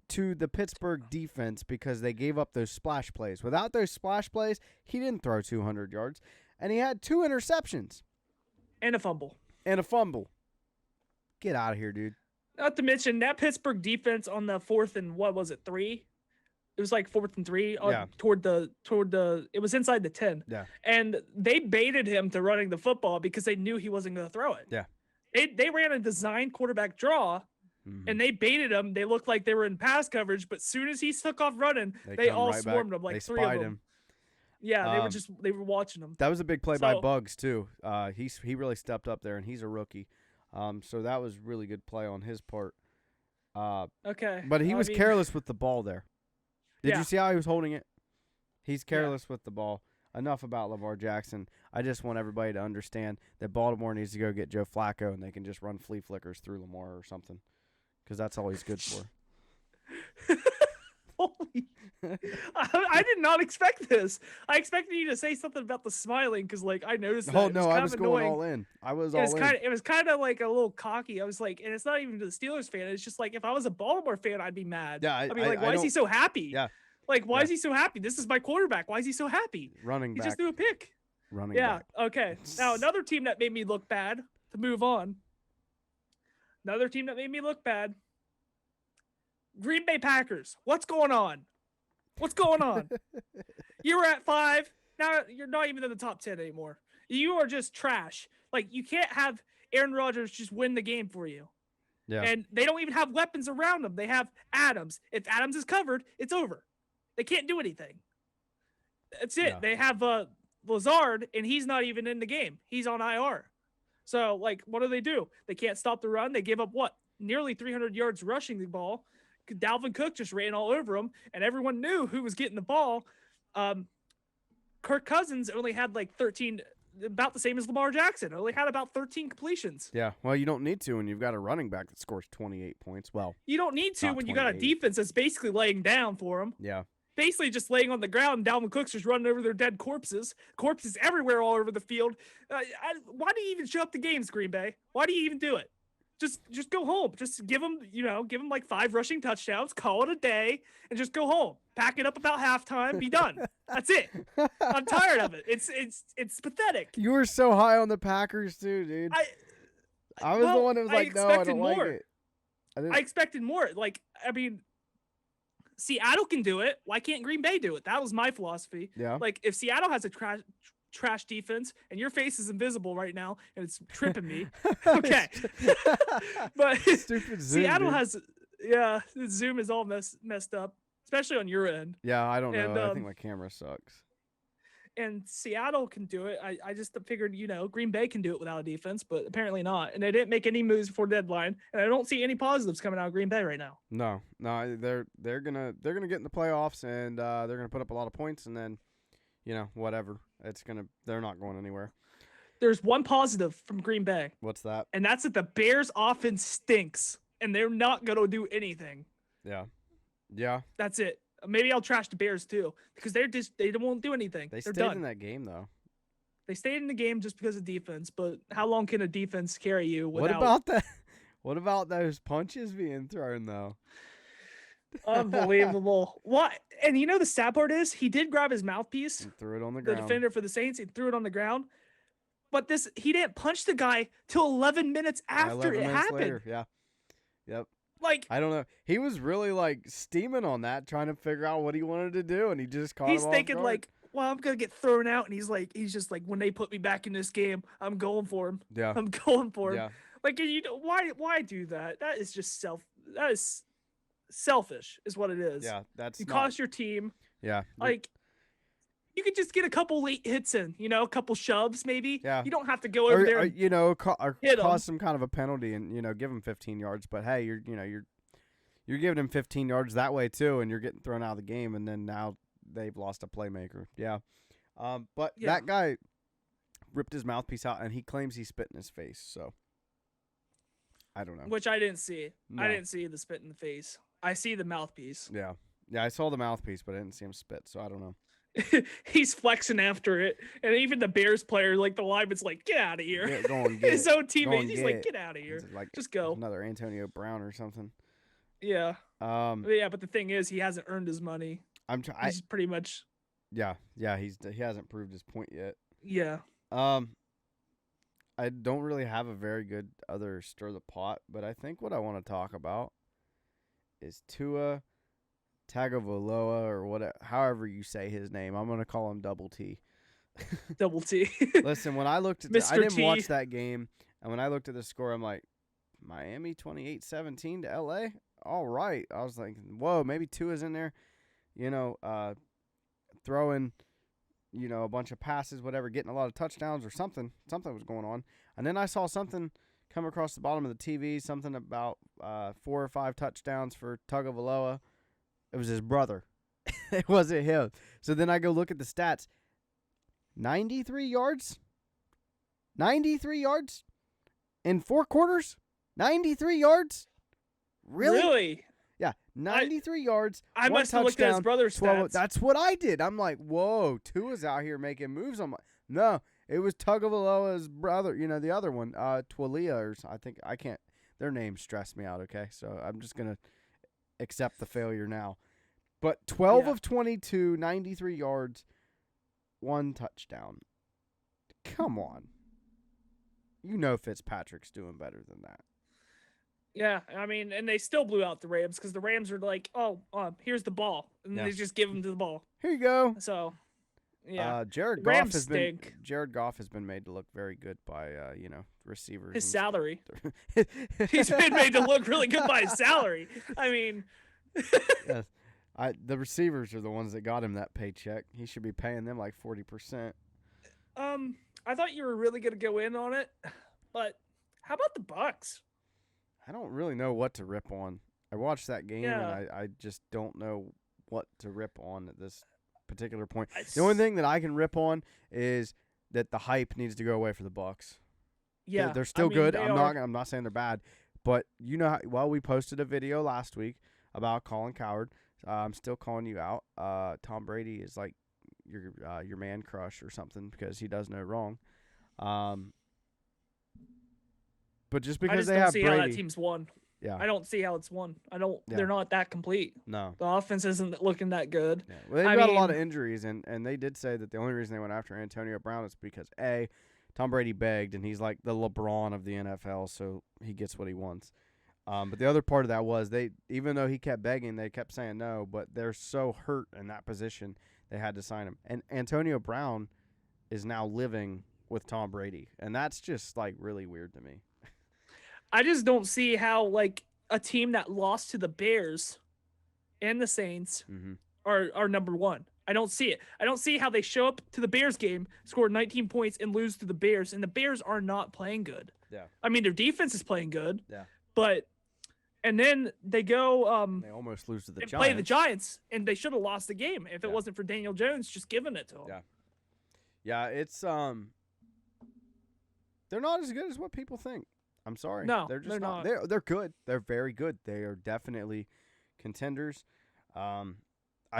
to the Pittsburgh defense because they gave up those splash plays. Without those splash plays, he didn't throw 200 yards, and he had 2 interceptions. And a fumble. Get out of here, dude. Not to mention, that Pittsburgh defense on the 4th and 3? It was 4th and 3 toward the it was inside the 10. Yeah. And they baited him to running the football because they knew he wasn't going to throw it. Yeah. They ran a design quarterback draw and they baited him. They looked like they were in pass coverage, but soon as he took off running, they all swarmed him, they 3 of them. Him. Yeah, they were watching him. That was a big play by Bugs too. He really stepped up there, and he's a rookie. So that was really good play on his part. Okay. But he was careless with the ball there. Did you see how he was holding it? He's careless with the ball. Enough about Lamar Jackson. I just want everybody to understand that Baltimore needs to go get Joe Flacco, and they can just run flea flickers through Lamar or something, because that's all he's good for. Oh I did not expect this. I expected you to say something about the smiling because, like, I noticed that. Oh it no, was I kind was of going annoying. all in. I was It was all in. kind of, it was kind of like a little cocky. I was like, and it's not even to the Steelers fan. It's just like if I was a Baltimore fan, I'd be mad. Yeah, I'd be like, why is he don't- so happy? Yeah, Like, why yeah. is he so happy? This is my quarterback. Why is he so happy? running He back. just threw a pick. Running Yeah. back. Okay. Now another team that made me look bad. To move on. Another team that made me look bad. Green Bay Packers. What's going on? What's going on? You were at 5. Now you're not even in the top 10 anymore. You are just trash. Like, you can't have Aaron Rodgers just win the game for you. Yeah. And they don't even have weapons around them. They have Adams. If Adams is covered, it's over. They can't do anything. That's it. Yeah. They have Lazard, and he's not even in the game. He's on IR. So, like, what do? They can't stop the run. They give up, what, nearly 300 yards rushing the ball. Dalvin Cook just ran all over him, and everyone knew who was getting the ball. Kirk Cousins only had like 13, about the same as Lamar Jackson. Only had about 13 completions. Yeah, well, you don't need to when you've got a running back that scores 28 points. Well, you don't need to when you got a 28. defense that's basically laying down for them. Yeah. Basically just laying on the ground. Dalvin Cook's just running over their dead corpses. Corpses everywhere all over the field. Why do you even show up to games, Green Bay? Why do you even do it? Just go home. Just give them like 5 rushing touchdowns, call it a day, and just go home. Pack it up about halftime, be done. That's it. I'm tired of it. It's pathetic. You were so high on the Packers too, dude. I was the one that was like, no, I don't like it. I expected more. Like, I mean, Seattle can do it. Why can't Green Bay do it? That was my philosophy. Yeah. Like, if Seattle has a trash defense and your face is invisible right now and it's tripping me, okay. But Stupid Zoom, Seattle dude. has, yeah, the Zoom is all messed up, especially on your end. Yeah, I don't know. And, I think my camera sucks. And Seattle can do it. I just figured, Green Bay can do it without a defense, but apparently not. And they didn't make any moves before deadline. And I don't see any positives coming out of Green Bay right now. No, they're gonna get in the playoffs and they're gonna put up a lot of points and then, whatever. They're not going anywhere. There's one positive from Green Bay. What's that? And that's that the Bears offense stinks and they're not gonna do anything. Yeah. Yeah. That's it. Maybe I'll trash the Bears too because they won't do anything. They They're stayed done. in that game though. They stayed in the game just because of defense, but how long can a defense carry you without? What about that? What about those punches being thrown though? Unbelievable. What? And the sad part is he did grab his mouthpiece. And threw it on the The ground. defender for the Saints, he threw it on the ground. But he didn't punch the guy till 11 minutes after 11 it minutes happened. later. Yeah. Yep. Like, I don't know. He was really like steaming on that, trying to figure out what he wanted to do, and he just caught he's him off thinking guard. like, well, I'm gonna get thrown out, and he's just like, when they put me back in this game, I'm going for him. Yeah. I'm going for him. Yeah. Like, why do that? That is just that is selfish, is what it is. Yeah. That's You not, cost your team. Yeah. Like, you could just get a couple late hits in, a couple shoves maybe. Yeah. You don't have to go over there. And hit 'em. cause some kind of a penalty and give him 15 yards. But hey, you're giving him 15 yards that way too, and you're getting thrown out of the game, and then now they've lost a playmaker. Yeah. But Yeah. that guy ripped his mouthpiece out, and he claims he spit in his face. So I don't know. Which I didn't see. No. I didn't see the spit in the face. I see the mouthpiece. Yeah. Yeah, I saw the mouthpiece, but I didn't see him spit, so I don't know. He's flexing after it, and even the Bears player, like the lineman's like, "Get out of here!" Yeah, go and get His it. own teammates, he's get like, it. "Get out of here! It's like Just go." another Antonio Brown or something. Yeah, But but the thing is, he hasn't earned his money. He's pretty much. Yeah, he hasn't proved his point yet. Yeah. I don't really have a very good other stir the pot, but I think what I want to talk about is Tua Tagovailoa or however you say his name. I'm going to call him Double T. Double T. Listen, when I looked at I Mr. didn't T. watch that game, and when I looked at the score, I'm like, Miami 28-17 to LA? All right. I was like, whoa, maybe Tua's in there, throwing, a bunch of passes, whatever, getting a lot of touchdowns or something. Something was going on. And then I saw something come across the bottom of the TV, something about 4 or 5 touchdowns for Tagovailoa. It was his brother. It wasn't him. So then I go look at the stats. 93 yards? 93 yards? In 4 quarters? 93 yards? Really? Yeah, 93 yards. I one must have looked at his touchdown, brother's 12. stats. That's what I did. I'm like, whoa, Tua's out here making moves. I'm like, no, it was Tagovailoa's brother. The other one, Twalia, or I think I can't. Their names stress me out. Okay, so I'm just gonna accept the failure now. But 12 of 22, 93 yards, 1 touchdown. Come on. Fitzpatrick's doing better than that. Yeah, I mean, and they still blew out the Rams because the Rams are like, oh, here's the ball, and they just give them to the ball. Here you go. So, yeah, Jared Goff has been made to look very good by receivers. His salary. He's been made to look really good by his salary. I mean, yes. The receivers are the ones that got him that paycheck. He should be paying them like 40%. I thought you were really gonna go in on it, but how about the Bucks? I don't really know what to rip on. I watched that game and I just don't know what to rip on at this particular point. The only thing that I can rip on is that the hype needs to go away for the Bucks. Yeah, they're still good. I'm not saying they're bad, but we posted a video last week about Colin Cowherd. I'm still calling you out. Tom Brady is like your man crush or something because he does no wrong. But just because they have Brady, I don't see how that team's won. Yeah, I don't see how it's won. They're not that complete. No, the offense isn't looking that good. Yeah. Well, they've got a lot of injuries, and they did say that the only reason they went after Antonio Brown is because Tom Brady begged, and he's like the LeBron of the NFL, so he gets what he wants. But the other part of that was even though he kept begging, they kept saying no. But they're so hurt in that position, they had to sign him. And Antonio Brown is now living with Tom Brady, and that's just like really weird to me. I just don't see how like a team that lost to the Bears and the Saints are number one. I don't see it. I don't see how they show up to the Bears game, score 19 points, and lose to the Bears, and the Bears are not playing good. Yeah. I mean, their defense is playing good. Yeah. And then they go they almost lose to the Giants. Play the Giants, and they should have lost the game if it wasn't for Daniel Jones just giving it to them. Yeah. Yeah, it's they're not as good as what people think. I'm sorry. No, they're just not. They're good. They're very good. They are definitely contenders. I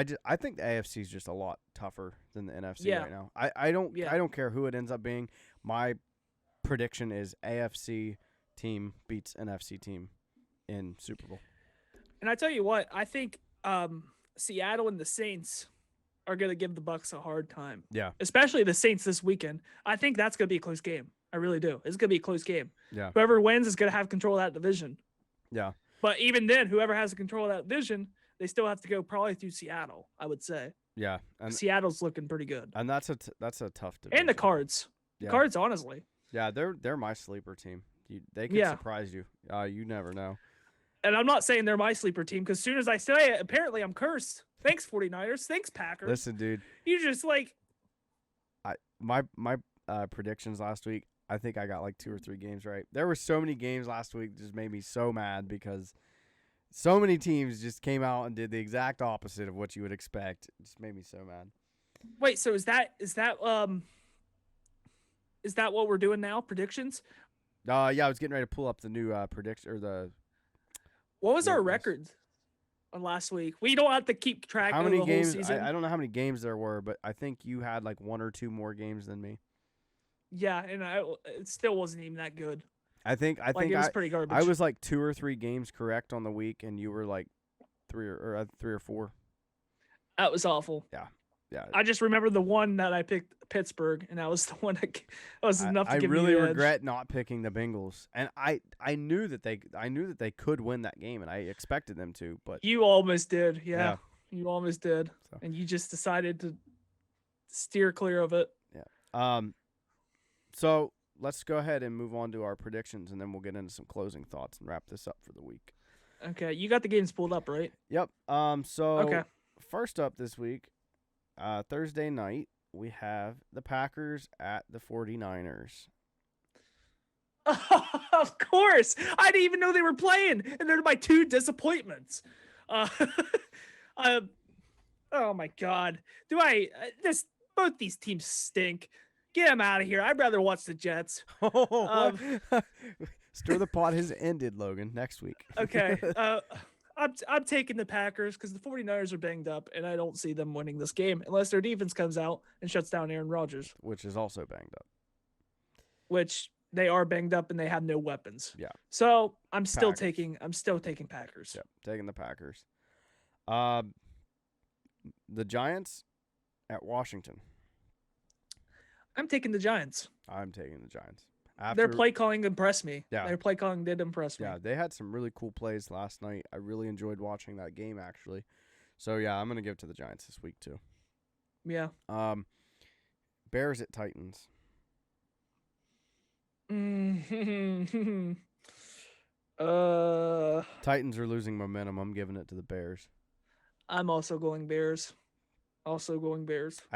think the AFC is just a lot tougher than the NFC right now. I don't care who it ends up being. My prediction is AFC team beats NFC team in Super Bowl. And I tell you what, I think Seattle and the Saints are going to give the Bucs a hard time. Yeah. Especially the Saints this weekend. I think that's going to be a close game. I really do. It's going to be a close game. Yeah. Whoever wins is going to have control of that division. Yeah. But even then, whoever has the control of that division, they still have to go probably through Seattle, I would say. Yeah. And Seattle's looking pretty good. And that's a tough division. And the Cards. Yeah. The Cards, honestly. Yeah, they're my sleeper team. They could surprise you. You never know. And I'm not saying they're my sleeper team because as soon as I say it, apparently I'm cursed. Thanks, 49ers. Thanks, Packers. Listen, dude. You just like... My predictions last week, I think I got like 2 or 3 games right. There were so many games last week that just made me so mad because so many teams just came out and did the exact opposite of what you would expect. It just made me so mad. Wait, so is that what we're doing now? Predictions? Yeah, I was getting ready to pull up the new prediction or the. What was our record on last week? We don't have to keep track of the whole season. I don't know how many games there were, but I think you had like 1 or 2 more games than me. Yeah, and it still wasn't even that good. I think it was pretty garbage. I was like 2 or 3 games correct on the week, and you were like 3 or 4. That was awful. Yeah. I just remember the one that I picked Pittsburgh, and that was the one that was enough to give me the edge. I really regret not picking the Bengals, and I knew that they could win that game, and I expected them to. But you almost did, yeah. You almost did, and you just decided to steer clear of it. Yeah. So let's go ahead and move on to our predictions, and then we'll get into some closing thoughts and wrap this up for the week. Okay, you got the games pulled up, right? Yep. First up this week, Thursday night, we have the Packers at the 49ers. Of course. I didn't even know they were playing, and they're my 2 disappointments. Oh my God. Both these teams stink. Get them out of here. I'd rather watch the Jets. Stir the pot has ended, Logan. Next week. Okay. I'm taking the Packers because the 49ers are banged up, and I don't see them winning this game unless their defense comes out and shuts down Aaron Rodgers, which is also banged up. which they are banged up and they have no weapons. Yeah. So I'm still Packers. taking Packers. Yep, taking the Packers. The Giants at Washington. I'm taking the Giants. I'm taking the Giants. Their play calling impressed me. Yeah. Their play calling did impress me. Yeah, they had some really cool plays last night. I really enjoyed watching that game, actually. So, yeah, I'm going to give it to the Giants this week, too. Yeah. Bears at Titans. Titans are losing momentum. I'm giving it to the Bears. I'm also going Bears. I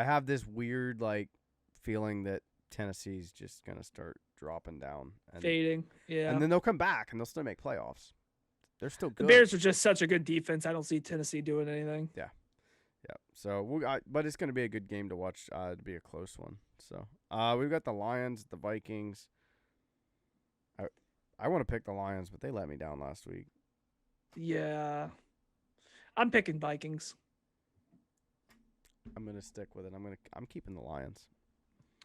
have this weird, feeling that Tennessee's just going to start dropping down. Fading, yeah. And then they'll come back, and they'll still make playoffs. They're still good. The Bears are just such a good defense. I don't see Tennessee doing anything. Yeah. So, but it's going to be a good game to watch. It'll be a close one. So, we've got the Lions, the Vikings. I want to pick the Lions, but they let me down last week. Yeah. I'm picking Vikings. I'm going to stick with it. I'm keeping the Lions.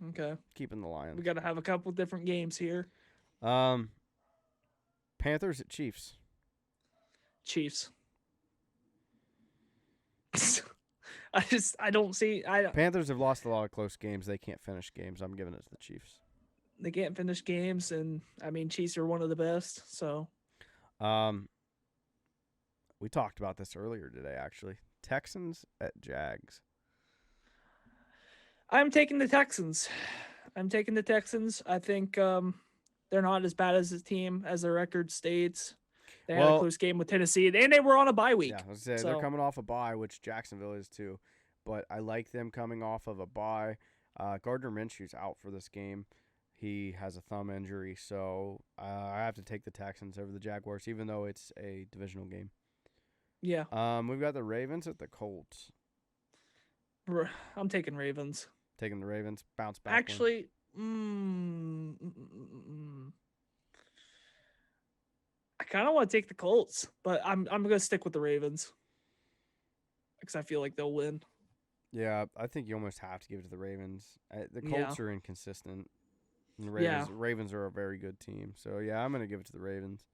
Okay. Keeping the Lions. We got to have a couple different games here. Panthers at Chiefs. Chiefs. I don't see. Panthers have lost a lot of close games. They can't finish games. I'm giving it to the Chiefs. They can't finish games, and Chiefs are one of the best. So, we talked about this earlier today. Actually, Texans at Jags. I'm taking the Texans. I think they're not as bad as a team as their record states. They had a close game with Tennessee, and they were on a bye week. Yeah, I was saying, they're coming off a bye, which Jacksonville is too. But I like them coming off of a bye. Gardner Minshew's out for this game. He has a thumb injury, so I have to take the Texans over the Jaguars, even though it's a divisional game. Yeah. We've got the Ravens at the Colts. I'm taking Ravens. Taking the Ravens. Bounce back. Actually, I kind of want to take the Colts, but I'm going to stick with the Ravens because I feel like they'll win. Yeah, I think you almost have to give it to the Ravens. The Colts are inconsistent. And the Ravens are a very good team. So, yeah, I'm going to give it to the Ravens.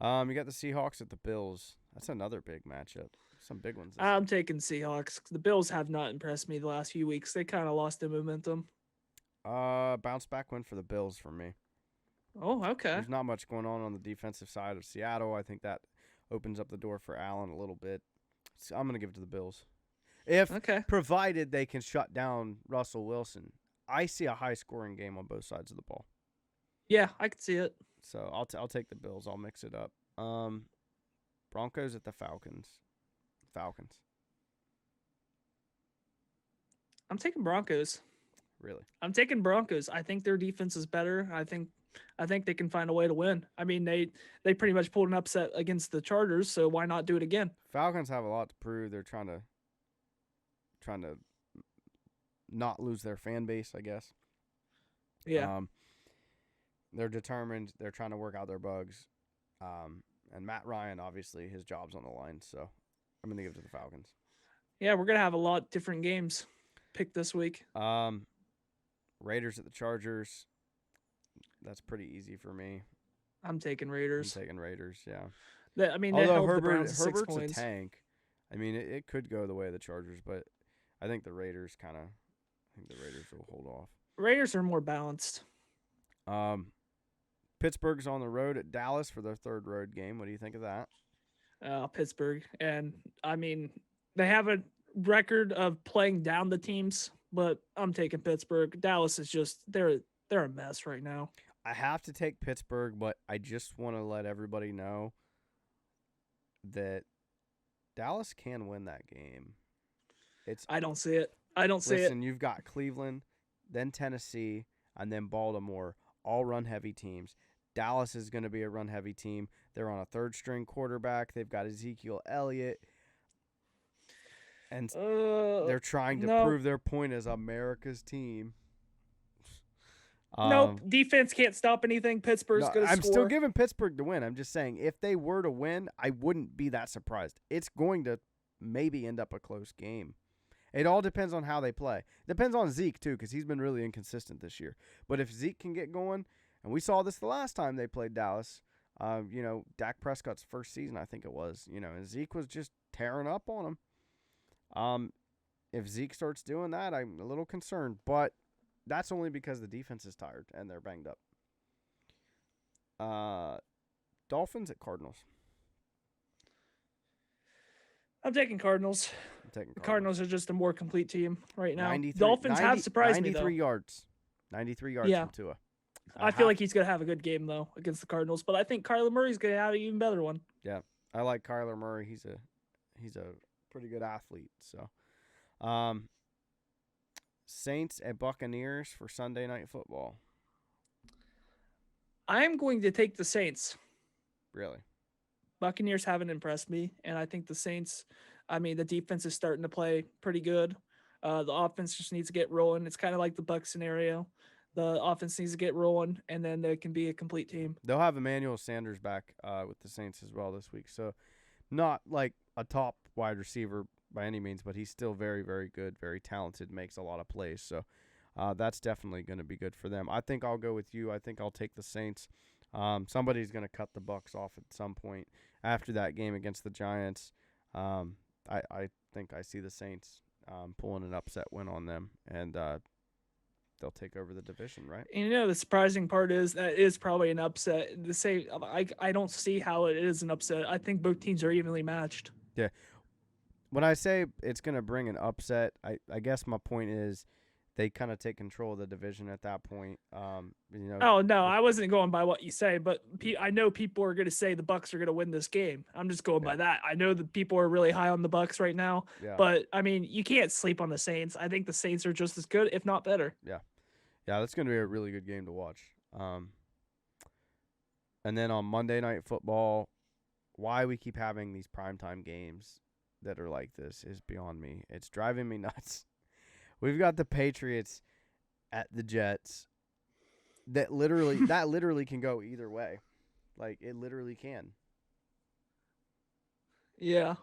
You got the Seahawks at the Bills. That's another big matchup. Some big ones. I'm taking Seahawks. The Bills have not impressed me the last few weeks. They kind of lost their momentum. Bounce back win for the Bills for me. Oh, okay. There's not much going on the defensive side of Seattle. I think that opens up the door for Allen a little bit. So I'm going to give it to the Bills. Provided they can shut down Russell Wilson. I see a high-scoring game on both sides of the ball. Yeah, I could see it. So I'll take the Bills. I'll mix it up. Broncos at the Falcons. I'm taking Broncos. Really? I'm taking Broncos. I think their defense is better. I think they can find a way to win. I mean, they pretty much pulled an upset against the Chargers, so why not do it again? Falcons have a lot to prove. They're trying to not lose their fan base, I guess. Yeah. They're determined. They're trying to work out their bugs. And Matt Ryan, obviously, his job's on the line, so I'm going to give it to the Falcons. Yeah, we're going to have a lot different games picked this week. Raiders at the Chargers. That's pretty easy for me. I'm taking Raiders. Yeah. Although Herbert's a tank. I mean, it could go the way of the Chargers, but I think the Raiders will hold off. Raiders are more balanced. Pittsburgh's on the road at Dallas for their third road game. What do you think of that? Pittsburgh. And, they have a record of playing down the teams, but I'm taking Pittsburgh. Dallas is just they're a mess right now. I have to take Pittsburgh, but I just want to let everybody know that Dallas can win that game. I don't see it. Listen, you've got Cleveland, then Tennessee, and then Baltimore, all run-heavy teams. Dallas is going to be a run-heavy team. They're on a third-string quarterback. They've got Ezekiel Elliott. And they're trying to prove their point as America's team. Nope. Um, Defense can't stop anything. Pittsburgh's no, going to I'm score. still giving Pittsburgh the win. I'm just saying if they were to win, I wouldn't be that surprised. It's going to maybe end up a close game. It all depends on how they play. Depends on Zeke, too, because he's been really inconsistent this year. But if Zeke can get going, and we saw this the last time they played Dallas, Dak Prescott's first season, I think it was, and Zeke was just tearing up on him. If Zeke starts doing that, I'm a little concerned. But that's only because the defense is tired and they're banged up. Dolphins at Cardinals. I'm taking Cardinals. The Cardinals are just a more complete team right now. Dolphins have surprised me, though. 93 yards. 93 yards from Tua. I feel like he's going to have a good game, though, against the Cardinals. But I think Kyler Murray's going to have an even better one. Yeah, I like Kyler Murray. He's a pretty good athlete. So, Saints at Buccaneers for Sunday Night Football. I'm going to take the Saints. Really? Buccaneers haven't impressed me, and I think the Saints, the defense is starting to play pretty good. The offense just needs to get rolling. It's kind of like the Bucs scenario. The offense needs to get rolling, and then they can be a complete team. They'll have Emmanuel Sanders back with the Saints as well this week. So not like a top wide receiver by any means, but he's still very, very good, very talented, makes a lot of plays. So that's definitely going to be good for them. I think I'll go with you. I think I'll take the Saints. Somebody's going to cut the Bucs off at some point after that game against the Giants. I think I see the Saints pulling an upset win on them, and they'll take over the division, right? And the surprising part is that it is probably an upset. I don't see how it is an upset. I think both teams are evenly matched. Yeah. When I say it's going to bring an upset, I guess my point is they kind of take control of the division at that point. Oh, no, I wasn't going by what you say, but I know people are going to say the Bucs are going to win this game. I'm just going by that. I know that people are really high on the Bucs right now, but you can't sleep on the Saints. I think the Saints are just as good, if not better. Yeah, that's going to be a really good game to watch. And then on Monday Night Football, why we keep having these primetime games that are like this is beyond me. It's driving me nuts. We've got the Patriots at the Jets. That literally can go either way. Like, it literally can. Yeah.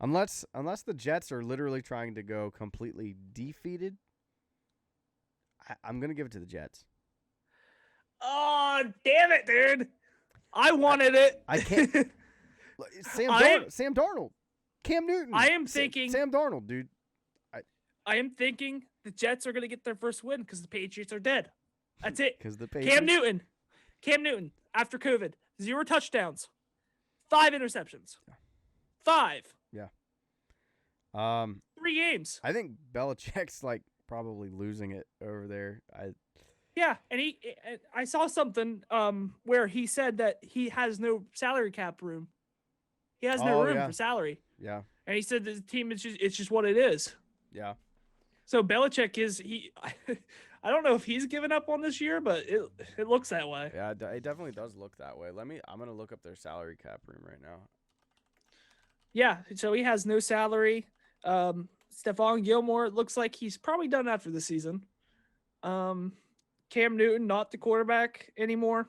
Unless the Jets are literally trying to go completely defeated, I'm going to give it to the Jets. Oh, damn it, dude. I wanted it. I can't. Sam Darnold. Cam Newton. I am thinking. Sam Darnold, dude. I am thinking the Jets are going to get their first win because the Patriots are dead. That's it. Because the Patriots. Cam Newton, after COVID, 0 touchdowns, 5 interceptions. 5. Yeah. 3 games. I think Belichick's probably losing it over there. Yeah, and I saw something where he said that he has no salary cap room. He has no room for salary. Yeah. And he said the team is just what it is. Yeah. So Belichick I don't know if he's given up on this year, but it looks that way. Yeah, it definitely does look that way. I'm going to look up their salary cap room right now. Yeah, so he has no salary. Stephon Gilmore, it looks like he's probably done after the season. Cam Newton, not the quarterback anymore.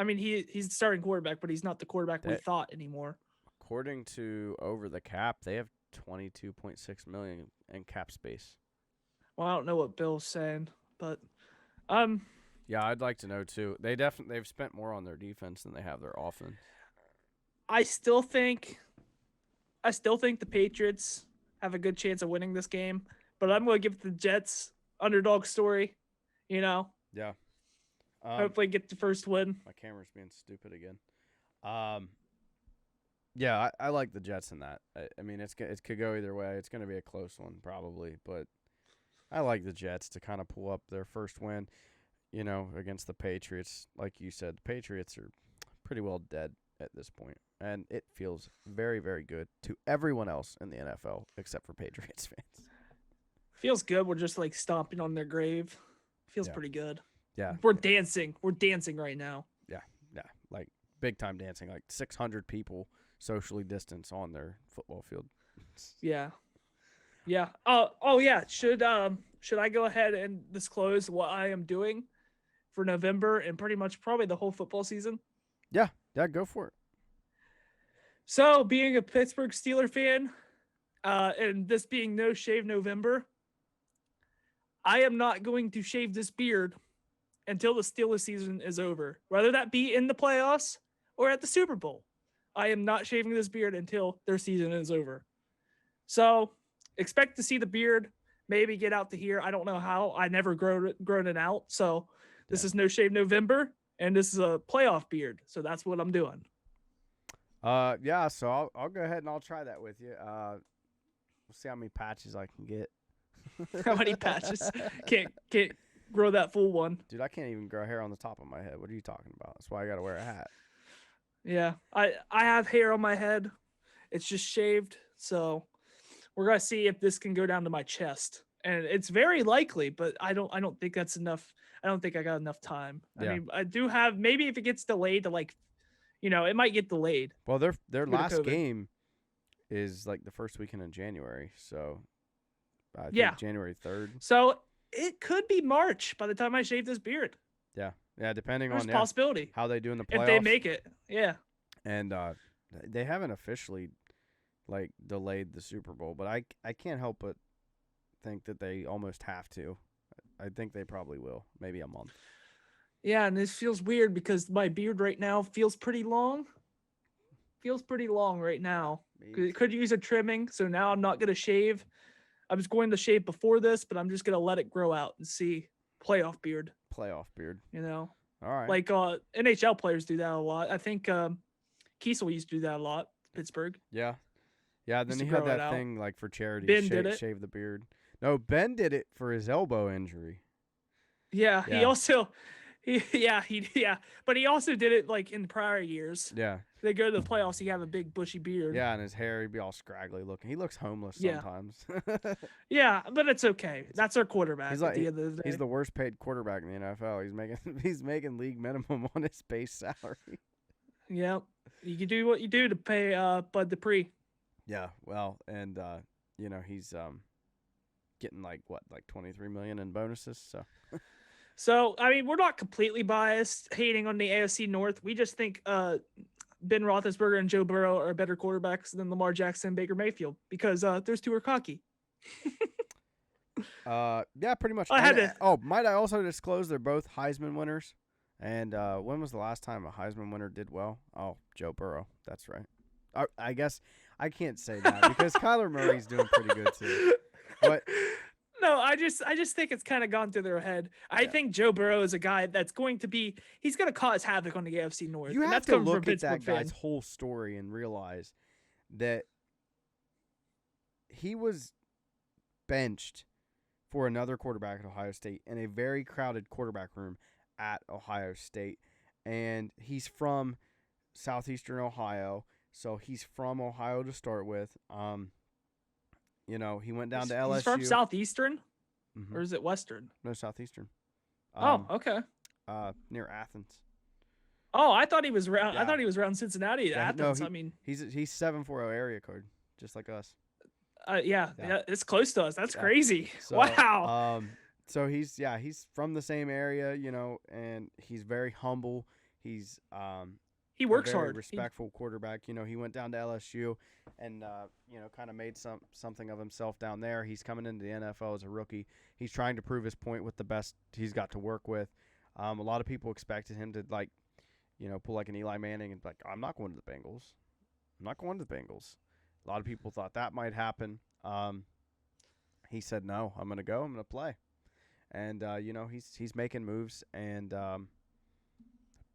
He's the starting quarterback, but he's not the quarterback we thought anymore. According to Over the Cap, they have $22.6 million in cap space. Well, I don't know what Bill's saying, but yeah, I'd like to know too. They've spent more on their defense than they have their offense. I still think the Patriots have a good chance of winning this game, but I'm going to give the Jets underdog story. Yeah. Hopefully get the first win. My camera's being stupid again. Yeah, I like the Jets in that. It could go either way. It's going to be a close one probably, but I like the Jets to kind of pull up their first win, against the Patriots. Like you said, the Patriots are pretty well dead at this point, and it feels very, very good to everyone else in the NFL except for Patriots fans. Feels good. We're just stomping on their grave. Feels pretty good. Yeah. We're dancing. We're dancing right now. Yeah. Big time dancing. 600 people socially distanced on their football field. Yeah. Yeah. Oh yeah. Should I go ahead and disclose what I am doing for November and pretty much probably the whole football season? Yeah, go for it. So, being a Pittsburgh Steeler fan, and this being No Shave November, I am not going to shave this beard until the Steelers season is over, whether that be in the playoffs or at the Super Bowl. I am not shaving this beard until their season is over. So expect to see the beard maybe get out to here. I don't know how. I never grown it out. So this is No Shave November, and this is a playoff beard. So that's what I'm doing. Yeah. So I'll go ahead and I'll try that with you. We'll see how many patches I can get. How many patches? Can't grow that full one. Dude, I can't even grow hair on the top of my head. What are you talking about? That's why I gotta wear a hat. Yeah, I have hair on my head. It's just shaved, so we're gonna see if this can go down to my chest, and it's very likely. But I don't think that's enough. I don't think I got enough time. Yeah. I mean, I do have maybe if it gets delayed to it might get delayed. Well, their last game is like the first weekend in January, so I think January 3rd. So it could be March by the time I shave this beard. Yeah, depending There's on possibility how they do in the playoffs. If they make it, yeah. And they haven't officially delayed the Super Bowl, but I can't help but think that they almost have to. I think they probably will, maybe a month. Yeah, and this feels weird because my beard right now feels pretty long. Feels pretty long right now. Could use a trimming, so now I'm not gonna shave. I was going to shave before this, but I'm just gonna let it grow out and see. Playoff beard. All right. Like NHL players do that a lot. I think Kiesel used to do that a lot. Pittsburgh. Yeah. Then he had that thing for charity. Ben did it. Shave the beard. No, Ben did it for his elbow injury. Yeah. He also. But he also did it in prior years. Yeah. They go to the playoffs. He have a big bushy beard. Yeah, and his hair he'd be all scraggly looking. He looks homeless sometimes. Yeah, but it's okay. That's our quarterback. He's at the end of the day. He's the worst paid quarterback in the NFL. He's making league minimum on his base salary. Yeah, you can do what you do to pay Bud Dupree. Yeah, well, and he's getting like 23 million in bonuses. So, I mean, we're not completely biased hating on the AFC North. We just think Ben Roethlisberger and Joe Burrow are better quarterbacks than Lamar Jackson and Baker Mayfield because those two are cocky. Yeah, pretty much. Might I also disclose they're both Heisman winners? And when was the last time a Heisman winner did well? Oh, Joe Burrow. That's right. I guess I can't say that because Kyler Murray's doing pretty good too. But no, I just think it's kind of gone through their head. I think Joe Burrow is a guy that's he's going to cause havoc on the AFC North. You have to look at that guy's whole story and realize that he was benched for another quarterback at Ohio State in a very crowded quarterback room at Ohio State. And he's from southeastern Ohio, so he's from Ohio to start with. He went down to LSU. He's from Southeastern? Mm-hmm. Or is it Western? No, Southeastern. Okay. Near Athens. Oh, I thought he was around. Yeah. I thought he was around Cincinnati. Yeah, Athens. No, he's 740 area code, just like us. Yeah, it's close to us. That's crazy. So, wow. So he's from the same area, and he's very humble. He's he works a very hard. Respectful quarterback. He went down to LSU and kind of made something of himself down there. He's coming into the NFL as a rookie. He's trying to prove his point with the best he's got to work with. A lot of people expected him to pull like an Eli Manning and I'm not going to the Bengals. I'm not going to the Bengals. A lot of people thought that might happen. He said, no, I'm going to go. I'm going to play. And, he's making moves and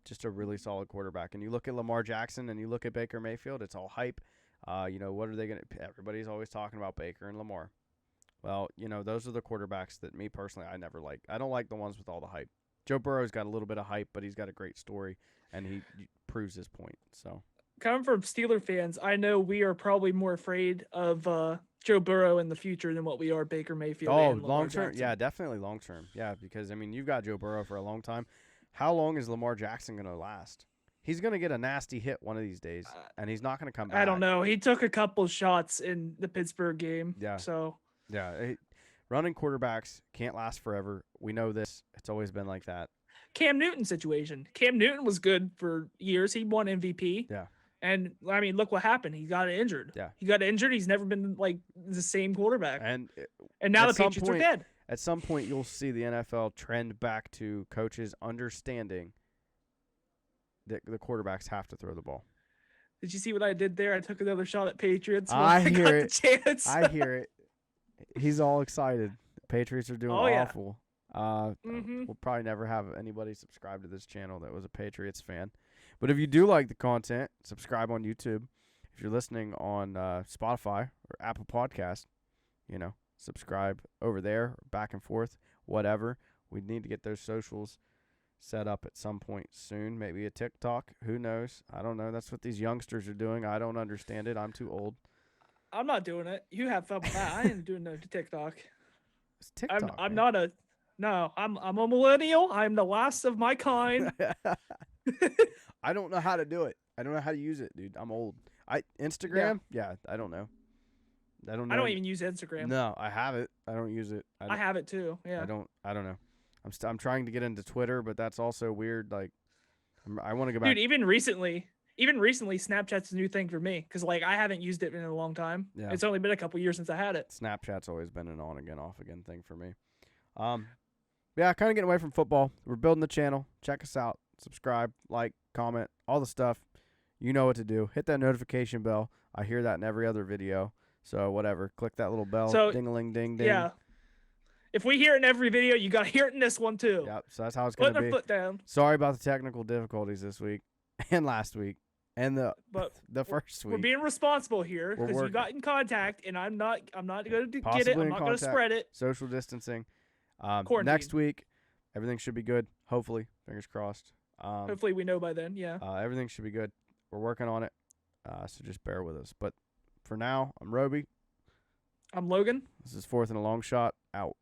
just a really solid quarterback. And you look at Lamar Jackson and you look at Baker Mayfield, it's all hype. What are they going to – everybody's always talking about Baker and Lamar. Well, those are the quarterbacks that me personally I never like. I don't like the ones with all the hype. Joe Burrow's got a little bit of hype, but he's got a great story, and he proves his point. So, coming from Steeler fans, I know we are probably more afraid of Joe Burrow in the future than what we are Baker Mayfield. Oh, long term, yeah, definitely long term, yeah. Because you've got Joe Burrow for a long time. How long is Lamar Jackson going to last? He's going to get a nasty hit one of these days, and he's not going to come back. I don't know. He took a couple shots in the Pittsburgh game. Yeah. So Yeah, running quarterbacks can't last forever. We know this. It's always been like that. Cam Newton situation. Cam Newton was good for years. He won MVP. Yeah. And I mean, look what happened. He got injured. Yeah. He got injured. He's never been like the same quarterback. And now the Patriots are dead. At some point, you'll see the NFL trend back to coaches understanding that the quarterbacks have to throw the ball. Did you see what I did there? I took another shot at Patriots. I hear it. The chance. I hear it. He's all excited. The Patriots are doing awful. We'll probably never have anybody subscribe to this channel that was a Patriots fan. But if you do like the content, subscribe on YouTube. If you're listening on Spotify or Apple Podcast, subscribe over there, back and forth, whatever. We need to get those socials set up at some point soon. Maybe a TikTok. Who knows? I don't know. That's what these youngsters are doing. I don't understand it. I'm too old. I'm not doing it. You have fun with that. I ain't doing no TikTok. It's TikTok. I'm not a. No, I'm a millennial. I'm the last of my kind. I don't know how to do it. I don't know how to use it, dude. I'm old. Instagram? Yeah, I don't know. I don't even use Instagram. No, I have it. I don't use it. I have it too. Yeah. I don't know. I'm trying to get into Twitter, but that's also weird. Like, I want to go back. Dude, even recently, Snapchat's a new thing for me because like I haven't used it in a long time. Yeah. It's only been a couple years since I had it. Snapchat's always been an on again, off again thing for me. Yeah, kind of getting away from football. We're building the channel. Check us out. Subscribe, like, comment, all the stuff. You know what to do. Hit that notification bell. I hear that in every other video. So whatever. Click that little bell. Ding-a-ling-ding-ding. Yeah. If we hear it in every video, you got to hear it in this one too. Yep. So that's how it's going to be. Put our foot down. Sorry about the technical difficulties this week and last week and the first week. We're being responsible here because you got in contact, and I'm not going to get it. I'm not going to spread it. Social distancing. Quarantine. Next week, everything should be good. Hopefully, fingers crossed. Hopefully, we know by then. Yeah. Everything should be good. We're working on it, so just bear with us. But for now, I'm Robey. I'm Logan. This is Fourth and a Long Shot. Out.